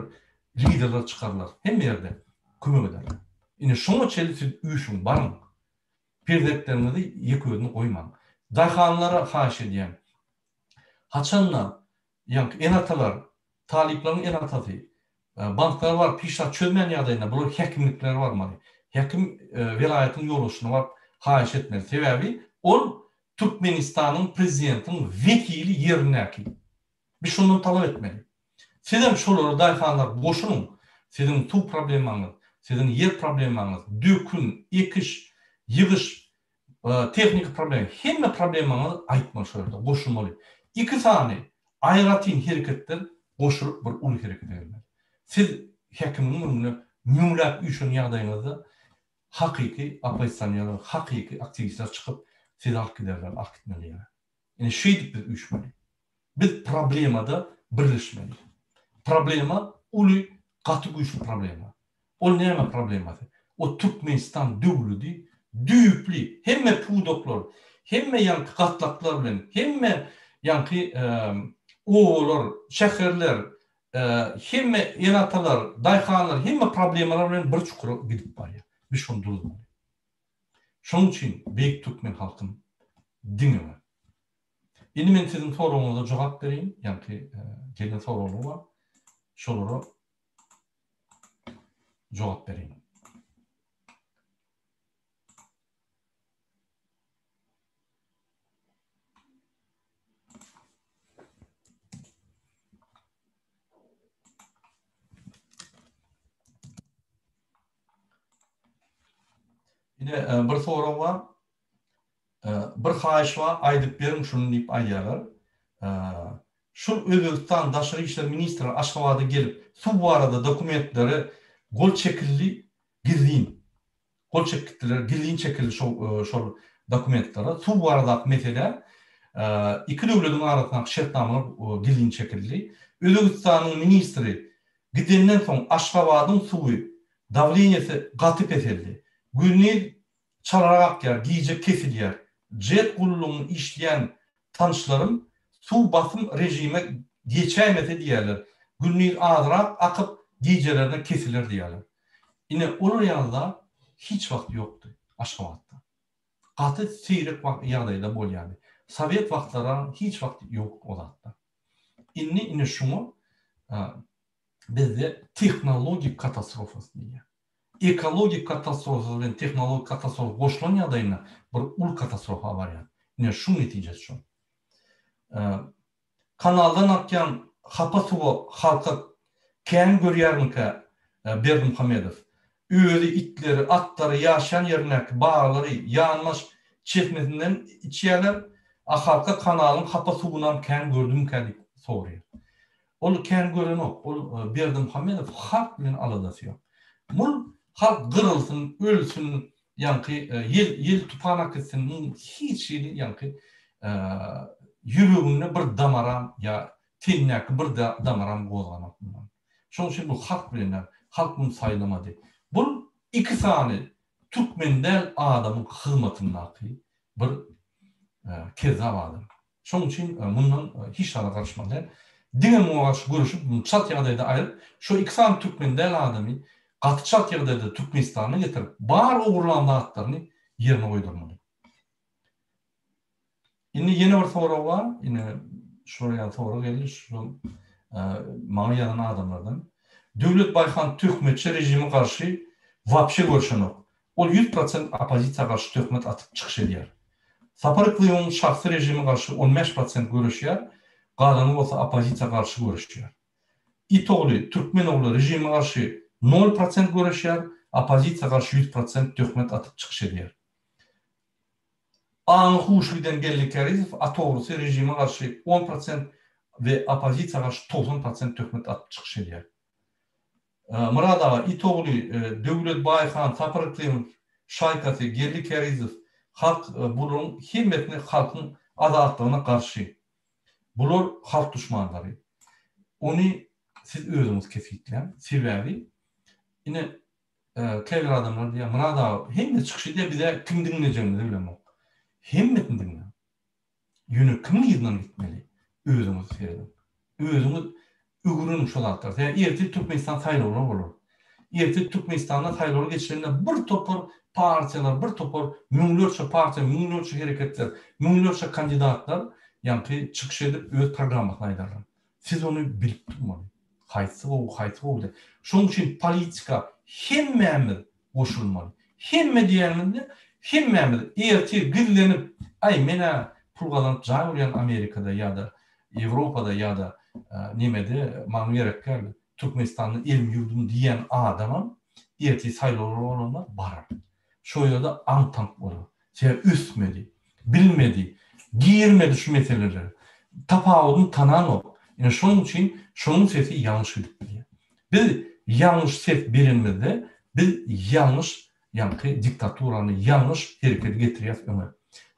liderler çykarlar. Hem ýerde kömek ederler. Ine şoňa çeli siz üýüşüň barın. Prezidentlerinizi ýeközüne goýmaň. Daýhanlara haýyş edýän. Haçanla ýanky enatalar, taliplaryň enatasy, banklar var, pişat çözmän ýagdaýynda bular häkimlikler barmaly. Häkim welaýatyň ýoluşyna barp haýyş etmeli. Sebäbi ol Türkmenistanyň prezidentiniň wekili ýerindäki. Biz şonu talap etmeli. Sizem şolara daýhanlar boşunyň, sizin su problemaňyz, sizin yer problemaňyz, dökün, ekiş, ýygyş, teknik problem, hemme problemaňyz aýtmaly şolada, goşulmaly. İki sany aýratyn hereketler goşulyp bir ul hereket edilmeli. Siz häkimiň öňüne müňläp üçin ýagdaýyňyzda hakyky opozisiýonlar, hakyky aktivistler çykyp siz alyp giderler, alyp gitmeliler. Ene şeýdip biz üçmeli. Biz problemada birleşmeli. Problema uly gaty güýçli problema. Ol näme problemasy? O Türkmenistan döwleti düýpli, hemme pudoklar, hemme ýanky gatlaklar bilen, hemme ýanky oğlar, şäherler, hemme enatalar, daýhanlar, hemme problemalar bilen bir çukura gidip barýar. Biz şonu durulmaly. Şoň üçin beýik türkmen halkym diňe. Indi men sizin soragyňyza jogap bereyim, ýanky gelen soragyň bar. Şolara jogap bereyim. Ine bir sorak var. Bir haýyş bar, aýdyp berim şunu diýip aýdýarlar. Şu Özbekistan Daşary işler ministri Aşgabat'a gelip su barada dokumentleri gol çekildi gizliyin. Gol çektiler, gizliyin çekildi şu dokumentleri. Su barada mesele iki döwletiň arasynda şertnamalar gizliyin çekildi. Özbekistanyň ministri gidenden soň Aşgabat'yň suwy davlenyesi gaty kesildi. Günni çalarak yer, giyecek kesilýär. Jet gurulunyň işleyen tanışlarım su basım rejime geçäýmese diýerler. Günni azyrak akyp giycelerden kesilir diýerler. Ine olar ýalda hiç wagt ýokdy Aşgabatda. katı seyrek ýagdaýda bolýardy. Sovet wagtlara hiç wagt ýok o zatda. Inni şunu bizde teknologik katastrofası diýär. Ekologik katastrofa bilen teknologik katastrofa goşulan ýagdaýynda bir ul katastrofa barýar. Ine şu netijesi şu. Kanaldan akyan hapa suwu halka kän görýärmike Berdimuhammedow. Özü itleri, atları ýaşaýan ýerlerine bağlary ýanmaş çekmesinden içýärler. Halka kanalyň hapa suwundan kän gördüm diýip soraýar. Ol kän gören ok. Ol Berdimuhammedow halk bilen aladasy ýok. Mul halk gırılsın, ölsün, yankı yel tupanak etsin, hiç şeyini yankı yüreğine bir damaram ya tinnek bir damaram gozganak. Şoň üçin bu halk bilen halk bunu saýlamady. Bu iki sany Türkmendel adamyň hyzmatyndaky bir kezab adam. Şoň üçin bundan hiç ara garşmadan diňe mugaş görüşüp çat ýagdaýda aýryp şu iki sany Türkmendel adamy gatçak ýagdaýda Türkmenistana getirip bar ogurlanma atlaryny ýerine goýdurmaly. Indi ýene bir soraw bar, ine şuraya soraw geldi, şu maňa ýanan adamlardan. Döwlet Baýhan töhmetçi rejimi garşy wapşe görüşenok. Ol 100% opozisiýa garşy töhmet atyp çykyş edýär. Saparyklyň şahsy rejimi garşy 15% görüşýär, galany bolsa opozisiýa garşy görüşýär. İtogly Türkmen ogly rejimi garşy 0% görüşýär, opozisiýa garşy 100% töhmet atyp çykyş edýär. Anhuşlydan gellikleri atogry rejimi garşy 10% we opozisiýa garşy 90% töhmet atyp çykyş edýär. Muradawa itogly Döwlet Baýhan Saparyklyň şaýkasy Gerlikerizow halk bunyň himmetini halkyň azatlygyna garşy. Bular halk düşmanlary. Ony siz özüňiz kesitlen, sebäbi ine käbir adamlar diýär, muradawa hemme çykyşy diýär bize kim dinlejegini bilemok. Hemmetini dinle. Ýöne kim ýerden gitmeli? Özüňiz seredin. Özüňiz ügürün şolatlar. Yani erti Türkmenistan saýlawlary bolar. Erti Türkmenistanda saýlawlar geçirende bir topar partiýalar, bir topar müňlerçe partiýa, müňlerçe hereketler, müňlerçe kandidatlar ýa-ni çykyş edip öz programmasyny aýdarlar. Siz onu bilip durmaly. Haýsy o. Şoň üçin politika hemmämiz goşulmaly. Hemme diýerminde hemmämiz erti gillenip ay mena pul galanyp jaý bolýan Amerikada ýa-da Ýewropada ýa-da nimede maňa gerek geldi. Türkmenistan'ın ilm yurdum diyen adamın erti saýlawlar olanlar barar. Şo ýerde antank bolar. Sen üstmedi, bilmedi, giyirmedi şu meseleleri. Tapawudyň tanan ok. Yani şoň üçin şonuň sesi ýalňyş edip. Biz ýalňyş ses berenmede biz ýalňyş ýa-ni diktaturany ýalňyş hereket getirýär öňe.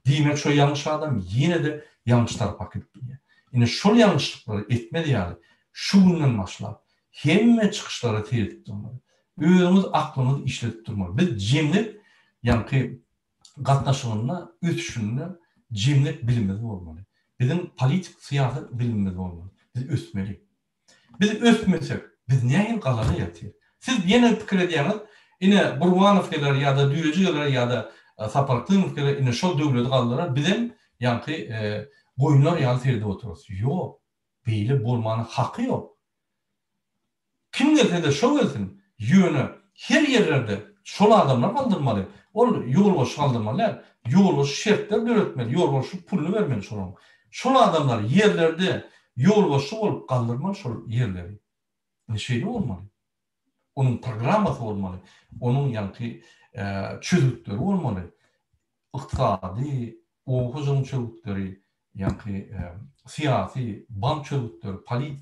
Diýmek şo ýalňyş adam ýene de ýalňyş tarapy gitdi. Ine şol ýalňyşlyklary etmedi ýaly. Şu günden başlap hemme çykyşlara teýip durmaly. Özüňiz aklymyzy işletip durmaly. Biz jemlet ýa-ni gatnaşygyna ötüşünde jemlet bilimimiz bolmaly. Bizim politik siýasat bilimimiz bolmaly. Biz ösmeli. Biz ösmesek biz näme galany ýatyr? Siz ýene pikir edýäňiz, ine Burwanowlar ýa-da Düýrejiler ýa-da Saparyklyňlar ine şol döwlet galdylar. Bizim ýa-ni goýunlar ýaly serde oturýar. Ýok. Beýle bolmanyň haky ýok. Kim gelse de şo gelsin. Ýöne her ýerlerde şol adamlar galdyrmaly. Ol ýol boş galdyrmaly. Ýol boş şertler döretmeli. Ýol boş pulny bermeli şoň. Şol adamlar ýerlerde ýol boş bolup galdyrmaly şol ýerleri. Neşeli bolmaly. Onuň programmasy bolmaly. Onuň ýa-ni çözükleri bolmaly. Ykdysady, okuryň çözükleri, ýa-ni siýasy, bank çözükleri,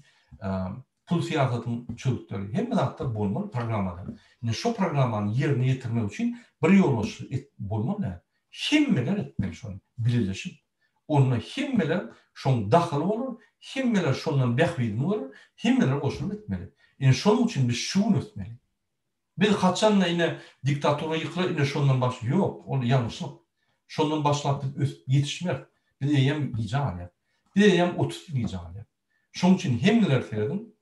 pul siýasatynyň çözükleri hemme zatlar bolmaly programmada. Ine şo programmany ýerine ýetirmek üçin bir ýolbaşy bolmaly. Hemmeler etmeli şonu, birleşip. Onunla hemmeler şoň daxil bolar, hemmeler şondan bähwidi bolar, hemmeler goşulyp etmeli. Ine şonuň üçin biz şunu etmeli. Biz haçanla ine diktatura ýyklar, ine şondan baş ýok, ol ýalňyşlyk. Şondan başlap biz ýetişmek. Biz ýem ýaly. Biz ýem 30 ýaly. Şoň üçin hemmeler seredin,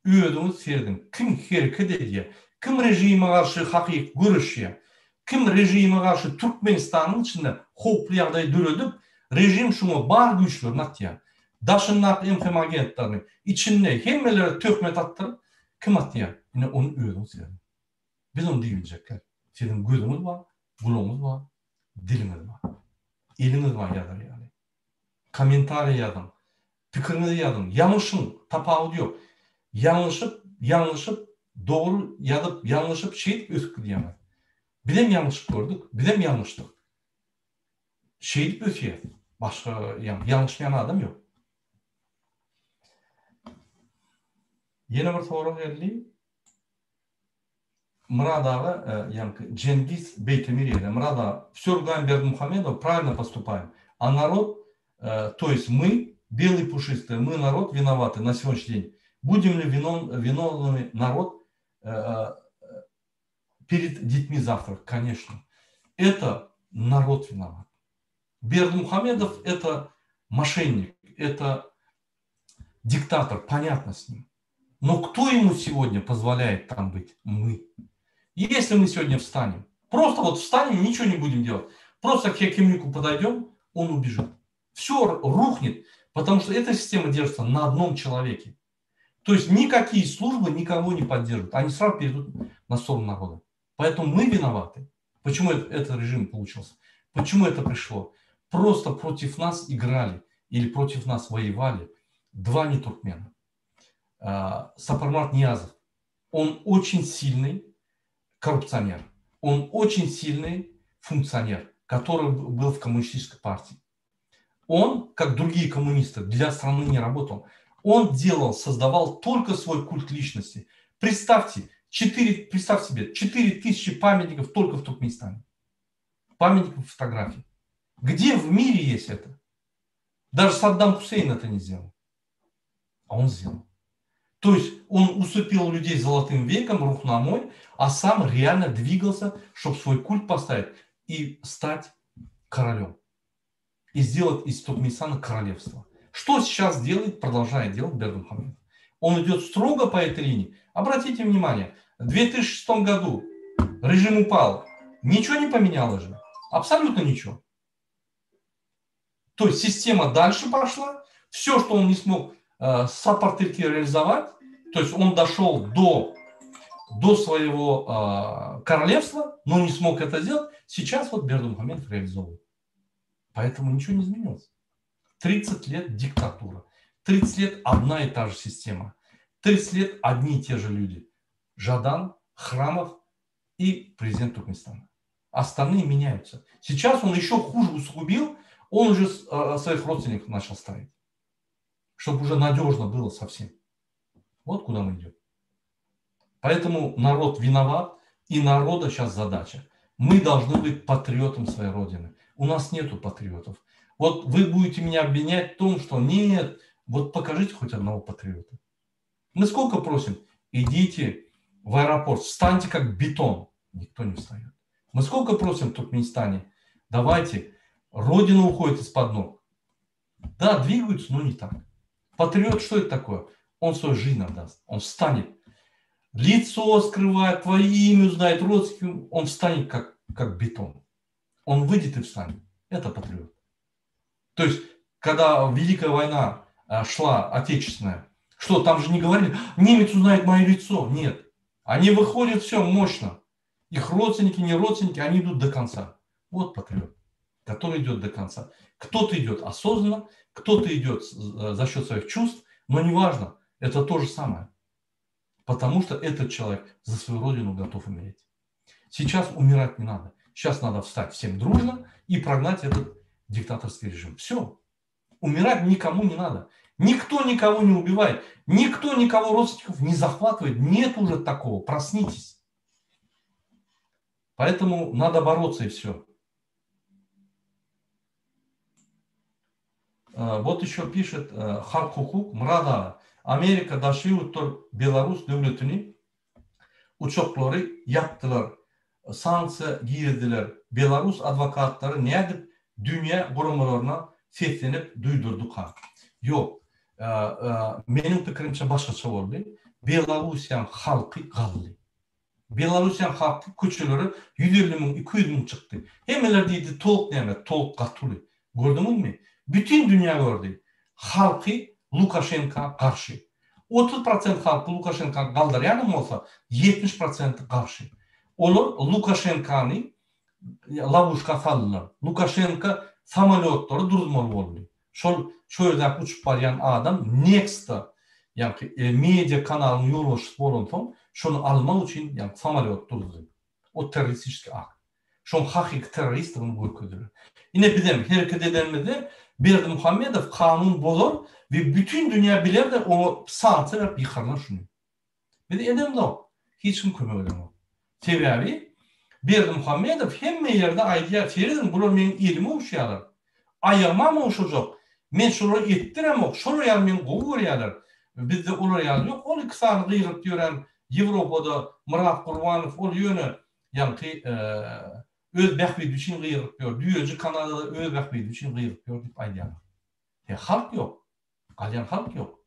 özüňiz seredin. Kim hereket edýär? Kim rejime garşy hakyky görüşýär? kim rejime karşı Türkmenistan'ın içinde hoplu yağdayı dörödüp, rejim şunu bar güçlü natya. Daşınnak infom agentlerini içinde hemmeleri tökmet attırıp, kim atya? Yine onun öğünüz yani. Biz onu deyinecekler. Senin gözümüz var, kulağımız var, dilimiz var. Elimiz var yazar yani. Komentari yazın. Fikrinizi yazın. Yanlışın tapağı yok. Yanlışıp doğru yazıp yanlışıp şey ötük diyemez. Bilem yanlış gördük, bilem yanlıştık. Şeylik ötüye. Başka yanlışlayan adam yok. Yeni bir soru geldi. Мрадава, Дженгиз Бейтемирьева, Мрада, все ругаем Бердмухамедова, правильно поступаем. А народ, то есть мы, белые пушистые, мы народ виноваты на сегодняшний день. Будем ли виновными народ перед детьми завтра? Конечно. Это народ виноват. Бердмухамедов это мошенник, это диктатор, понятно с ним. Но кто ему сегодня позволяет там быть? Мы. Если мы сегодня встанем, просто вот встанем, ничего не будем делать, просто к Хекимнику подойдем, он убежит. Все рухнет, потому что эта система держится на одном человеке. То есть никакие службы никого не поддерживают. Они сразу перейдут на сторону народа. Поэтому мы виноваты. Почему этот режим получился? Почему это пришло? Просто против нас играли или против нас воевали два нетуркмена. Сапармат Ниязов. Он очень сильный коррупционер. Он очень сильный функционер, который был в коммунистической партии. Он, как другие коммунисты, для страны не работал. Он создавал только свой культ личности. Представьте себе, 4000 памятников только в Туркменистане. Памятников фотографий. Где в мире есть это? Даже Саддам Хусейн это не сделал. А он сделал. То есть он усыпил людей золотым веком, рухнамой, а сам реально двигался, чтобы свой культ поставить и стать королем. И сделать из Туркменистана королевство. Что сейчас делает, продолжает делать Бердмухамедов? Он идет строго по этой линии. Обратите внимание, в 2006 году режим упал. Ничего не поменялось же. Абсолютно ничего. То есть система дальше пошла. Все, что он не смог Сапартырки реализовать, то есть он дошел до своего королевства, но не смог это сделать, сейчас вот Бердмухамедов реализовывает. Поэтому ничего не изменилось. 30 лет диктатура, 30 лет одна и та же система, 30 лет одни и те же люди. Жадан, Храмов и президент Туркменистана. Остальные меняются. Сейчас он еще хуже усугубил, он уже своих родственников начал ставить. Чтобы уже надежно было совсем. Вот куда мы идем. Поэтому народ виноват, и народа сейчас задача. Мы должны быть патриотом своей родины. У нас нету патриотов. Вот вы будете меня обвинять в том, что нет, вот покажите хоть одного патриота. Мы сколько просим? Идите в аэропорт, встаньте как бетон. Никто не встает. Мы сколько просим в Туркменистане? Давайте, родина уходит из-под ног. Да, двигаются, но не так. Патриот, что это такое? Он свою жизнь отдаст. Он встанет. Лицо скрывает, твое имя знает, родственники. Он встанет как бетон. Он выйдет и встанет. Это патриот. То есть, когда Великая война шла, отечественная, что там же не говорили, немец узнает мое лицо. Нет. Они выходят, все мощно. Их родственники, не родственники, они идут до конца. Вот патриот, который идет до конца. Кто-то идет осознанно, кто-то идет за счет своих чувств, но неважно, это то же самое. Потому что этот человек за свою родину готов умереть. Сейчас умирать не надо. Сейчас надо встать всем дружно и прогнать этот диктаторский режим. Все. Умирать никому не надо. Никто никого не убивает. Никто никого родственников не захватывает. Нет уже такого. Проснитесь. Поэтому надо бороться и все. Вот еще пишет Халк Хукук, Мрада, Amerika daşıyuttur Belarus devletini uçakları yaptılar. Sanksiya giydirdiler. Belarus advokatları ne edip dünya kurumalarına seslenip duydurduk ha. Yok. Benim fikrimce başkaça oldu. Belarusiyan halkı qallı. Belarusiyan halkı köçeleri 150 bin, 200 bin çıktı. Hemeler deydi toluk neyme, toluk katılı. Gördünüz mü? Bütün dünya gördü. Halkı Lukashenko karşı. 30% halkı Lukashenko kaldıryan olsa 70% karşı. Olur Lukashenko'nu lavuşka saldılar. Lukashenko samolyotları durdurmalı oldu. Şöyle uçup baryan adam Next'ta yani medya kanalının yoluşup olan son şunu almak için yani samolyot durdurdu. O teröristik akt. Şun hakiki teröristliğini görküdür. Yine bizim hareket edenmede Berdimuhamedov kanun bozar ve bütün dünya bilir de o saatı ve yıkarlar şunu. Bir de edem de o. Hiç kim kömek edemez. Sebebi Berdimuhamedov hemme yerde aydiya verirdim. Bular menin ilimi uşuyalar. Ayamam uşacak. Men şunu ettiremok. Şunu yer men qovu veriyalar. Bizde ular yer yok. Ol kısani gıyırıp diyoren Avrupa'da Murat Kurbanov ol yönü yani öz bekbeydi için gıyırıp diyor. Düyöcü Kanada'da öz bekbeydi için gıyırıp diyor deyip aydiyalar. Halk yok. Kalyan halk yok.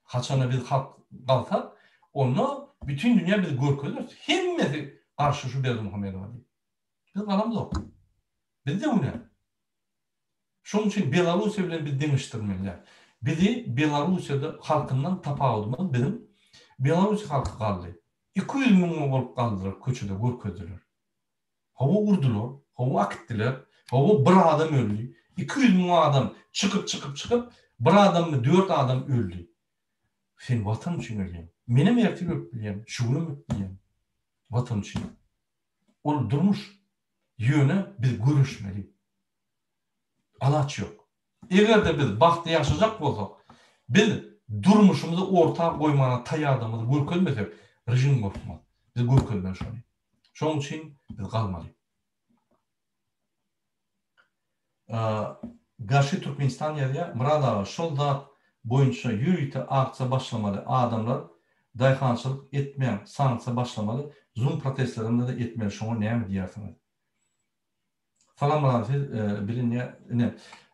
Haçana biz halk kalsak onu bütün dünya biz görkülür. Hemmeti karşı şu Berdimuhamedov'a deyip. Biz kalamız yok. Biz de bu ne? Şunun için Belarusya bilen biz demiştirmeliler. Bizi Belarusya'da halkından tapağıdımız bizim Belarusya halkı kaldı. 200 bin olup kaldılar, köçüde, görküdüler. Hava urdular, hava akittiler, hava bir adam öldü. 200 bin adam çıkıp bir adam mı 4 adam öldü. Sen vatan için öleyim. Benim ertimi öpüleyim, şuurum öpüleyim. Vatan için. O durmuş. Yönü biz görüşmeliyiz. Alaç yok. Eğer de biz baktı yaşayacak olsak, biz durmuşumuzu ortaya koymana tayadığımızı görkülmesek, rejim korkmaz. Biz görkülmez şunu. Şunun için biz kalmalıyız. Karşı Türkmenistan yerine Murat Şolda boyunca yürüyüşe aksa başlamalı adamlar dayhançılık etmeyen sanatsa başlamalı. Zoom protestlerinde de etmeli. Şunu ne mi diyersiniz? Falan Murat bilince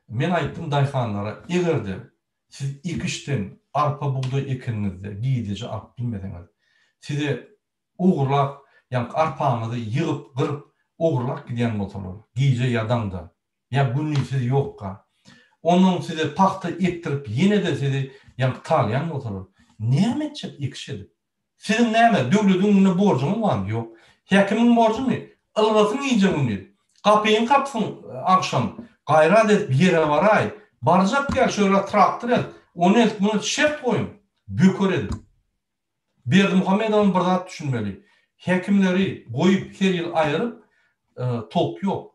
men aytdım dayhanlara eğer siz ikişten arpa buğday ekinizde giyidici arp bilmediniz. Size uğurlak yani arpanızı yığıp kırıp uğurlak giden motorlar. Giyici adam da. Ya günlük sizi yok ka. Onun size paxta ettirip yine de sizi yani talyan motorlar. Ne edecek ikişedi? Sizin neme? Devletin borcunuz var mı? Yok. Hakimin borcu mu? Ilgasını yiyeceğim dedi. Kapıyın kapsın akşam. Gayrat et bir yere varay. Baracak gel şöyle traktör et. Onu et bunu şert koyun. Bükür edin. Berdimuhamedov'un bir zat düşünmeli. Hekimleri koyup her yıl ayırıp top yok.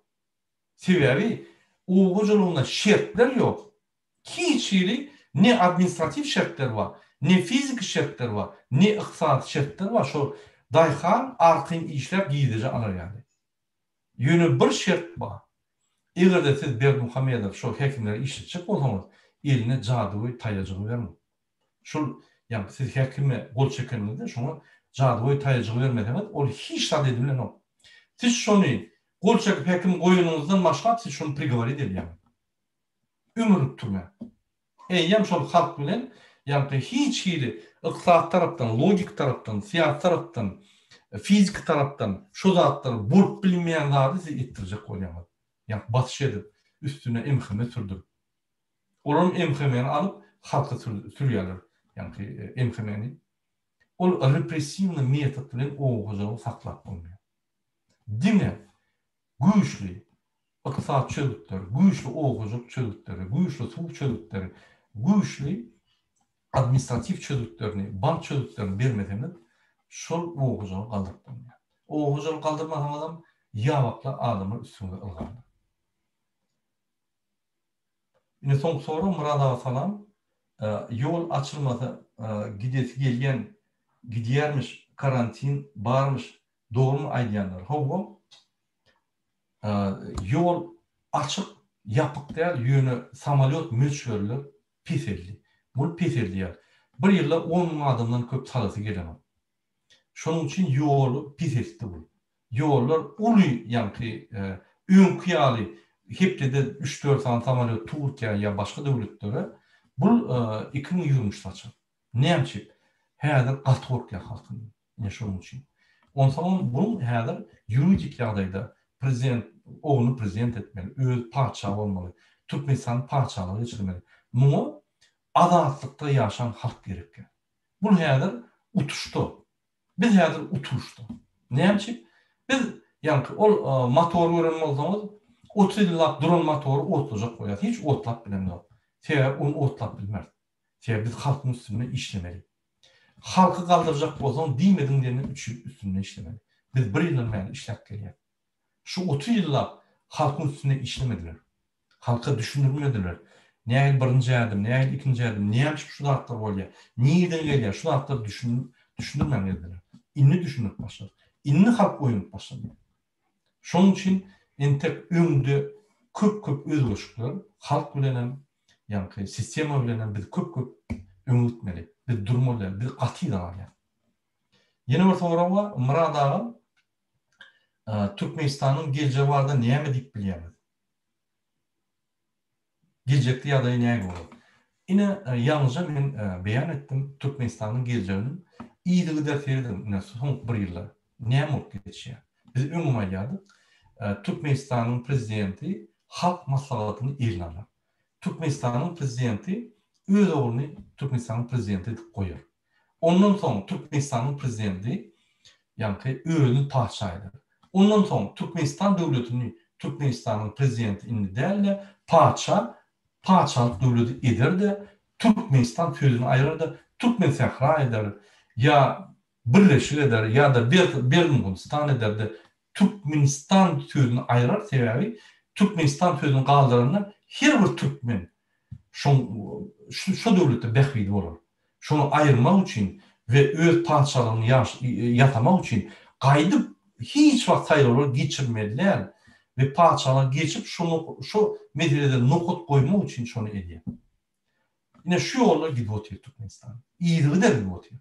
Sebebi oğuculuğunda şertler yok. Hiçbiri ne administratif şertler var, ne fizik şertler var, ne iktisat şertler var. Şu dayhan arkın işlep giyidici alır yani. Yönü bir şert var. Eğer de siz Berdimuhamedov şu hekimleri işletecek olsanız eline cadığı tayacığı vermeyin. Şu yani siz hekime kol çekeninde şuna cadığı tayacığı vermediniz. O hiç tadı edilmeden o. Siz şunu kol çekip hekim koyununuzdan başka siz şunu prigovar edin yani. Ömürlük tutma. Eyyem şol halk bilen yani hiç hili iktisat taraftan, logik taraftan, siyasi taraftan, fizik taraftan şu zatları bulup bilinmeyen zatı siz ettirecek oynayamaz. Yani batış edip üstüne emhime sürdürüp. Onun emhimeni alıp halka sürüyorlar. Yani emhimeni. O represivni metod bilen oğucağı saklap olmuyor. Dine güçlü iktisat çözükleri, güçlü oğucuk çözükleri, güçlü su çözükleri, güçlü administratif çözüklerini, bank çözüklerini vermediğinde şol oğucağı kaldırıp olmuyor. Oğucağı kaldırmadan adam yavakla adamın üstüne ılgardı. Yine son soru Murat Salam yol açılmadı gidesi gelgen gidiyermiş karantin barmış doğru mu aylayanlar. Hovo yol açık yapık değil yönü samolyot mülçörlü piselli. Bu piselli yer. Bir yılda 10 adamdan köp salası gelemem. Şunun için yolu piselli bu. Yollar ulu yani ün kıyalı hep de 3-4 tane samolyot Türkiye ya başka devletlere bu 2020 saçı. Ne yapacak? Herhalde Katorya halkının yaşamı için. Ondan bunun häzir yuridik ýagdaýda prezident oğlunu prezident etmeli, öz padşah bolmaly, Türkmenistan padşahlygy geçirmeli. Muňa azatlıkta yaşayan halk gerekli. Bu häzir utuşdy. Biz häzir utuşdy. Näçe? Biz ýa-ni ol motor gören bolsaňyz 30 ýyllap duran motory otlajak goýar. Hiç otlap bilemok. Sebäp onu otlap bilmez. Sebäp biz halkyň üstünde işlemeli. Halky galdyrjak bolsaň diýmediň diýeni üstünde işlemeli. Biz bir ýyl bilen işläp gelýär. Şu 30 ýyllap halkyň üstünde işlemediler. Halka düşündürmediler. Näme birinji ýerdem, näme ikinji ýerdem, näme şu zatlar bolýar. Niýeden gelýär? Şu zatlar düşündirmediler. Inni düşünüp başladı. Inni halk oýunup başladı. Şonuň üçin entek öňde köp özgörüşler halk bilen ýa-ni sistema bilen biz köp öňütmeli. Biz durmaly, biz gaty dalarlar. Ýene bir soraw bar, Murad agam Türkmenistanyň geljeği barada näme diýip bilýärmiz? Gelecekte ýa-da näme bolar? Ine ýalňyza men beýan etdim Türkmenistanyň geljeğinin iýdigi dersedim, ine soňky bir ýylda näme bolup geçýär? Biz öňüme aýardyk. Türkmenistanyň prezidenti halk maslahatyny elanlar. Türkmenistanyň prezidenti öz ogluny Türkmenistanyň prezidenti edip goýar. Ondan soň Türkmenistanyň prezidenti ýa-ni özüni padşah eder. Ondan soň Türkmenistan döwletini Türkmenistanyň prezidenti indi däl, padşahlyk döwleti eder-de Türkmenistan sözüni aýrar-da Türkmen sahra eder. Ya birleşik eder ya da Berlin eder-de Türkmenistan sözüni aýrar sebäbi Türkmenistan sözüni galdyranlar her bir türkmen şu döwletde behbidi bolar. Şonu aýyrmak üçin we öz padşahlygyny ýatamak üçin gaýdyp hiç wagt saýlawalar geçirmediler ve padşahlar geçip şu meselede nokut goýmak üçin şonu edýär. Ine şu ýollar gidip otyr Türkmenistan. Iýdigi de gidip otyr.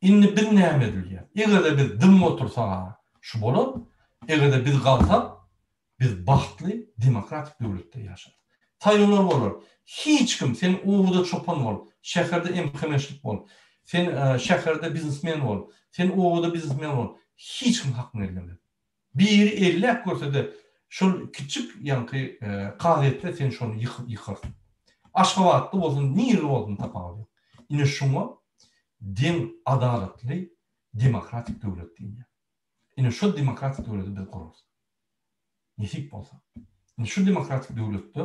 Inni bir näme edilýär? Egerde biz dym otursak şu bolar, egerde biz galsak biz bahtly demokratik döwletde ýaşar. Taýlanlar bolar. Hiç kim sen owuda çopan bol, şäherde emhemeşlik bol. Sen şäherde biznesmen bol. Sen owuda biznesmen bol. Hiç kim hakyny ellemez. Bir ellek görsede şol kiçik ýa-ni gazetle sen şonu ýykarsın. Aşgabatly bolsun, niri bolsun tapar. Ine şoňa dem adalatly demokratik döwlet diýär. Ine şu demokratik döwleti biz gurarys. Nesip bolsa. Ine şu demokratik döwletde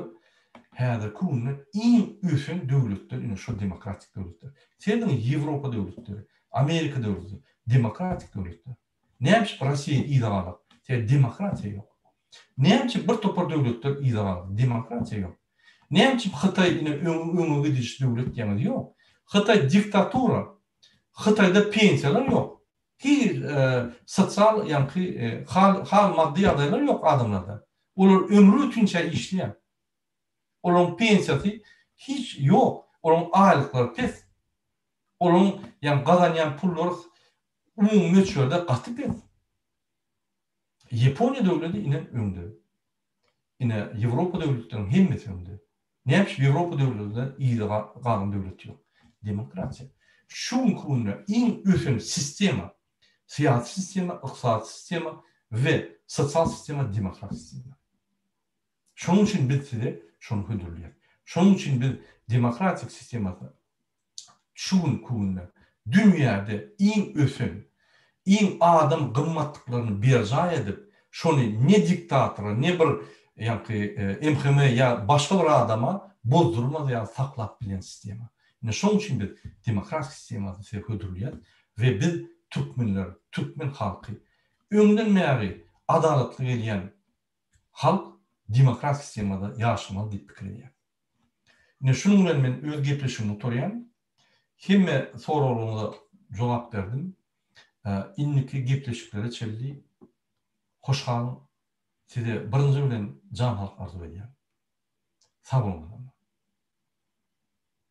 häzir kunna iň üsün döwletler ine şu demokratik döwletler. Senin Ýewropa döwletleri, Amerika döwletleri, demokratik döwletler. Näme Rossiýa ýa-da demokratiýa ýok. Näme bir topar döwletler ýa-da demokratiýa ýok. Näme Hytaý ine öňe gidişi döwlet ýa-ni ýok. Hytaý diktatura. Hytaýda pensiýalar ýok. Hiç sosial ýa-ni hal maddi ýagdaýlar ýok adamlarda. Olar ömrü üçinçe işleýär. Olaryň pensiýasy hiç ýok. Olaryň aýlyklary pes. Olaryň ýa-ni gazanýan pullary umum möçberde gaty pes. Ýaponiýa döwleti ine öňde. Ine Ýewropa döwletleriniň hemmesi öňde. Näme Ýewropa döwletlerinde ýyly galan döwlet ýok. Demokratiýa. Şu kunna iň ösün sistema, siyasi sistema, ykdysady sistema we sosial sistema demokratik sistema. Şonuň üçin biz size şonu hödürlýär. Şonuň üçin biz demokratik sistemada şu kunna dünýäde iň ösün, iň adam gymmatlyklaryny berja edip, şonu ne diktatora, ne bir MHM ya başga bir adama bozdurmaz ýa saklap bilen sistema. Ine şoň üçin biz demokratik sistemada hödürlýär we biz türkmenler, türkmen halky öňden märi adalatly gelýän halk demokratik sistemada ýaşamaly diýip pikir edýär. Ine şunu bilen men öz gepleşigimi utarýan. Hemme soraglaryňyza jogap berdim. Inniki gepleşiklere çeldi. Hoş kalın. Size birinci bilen can halk arzu edýär. Sag bolun.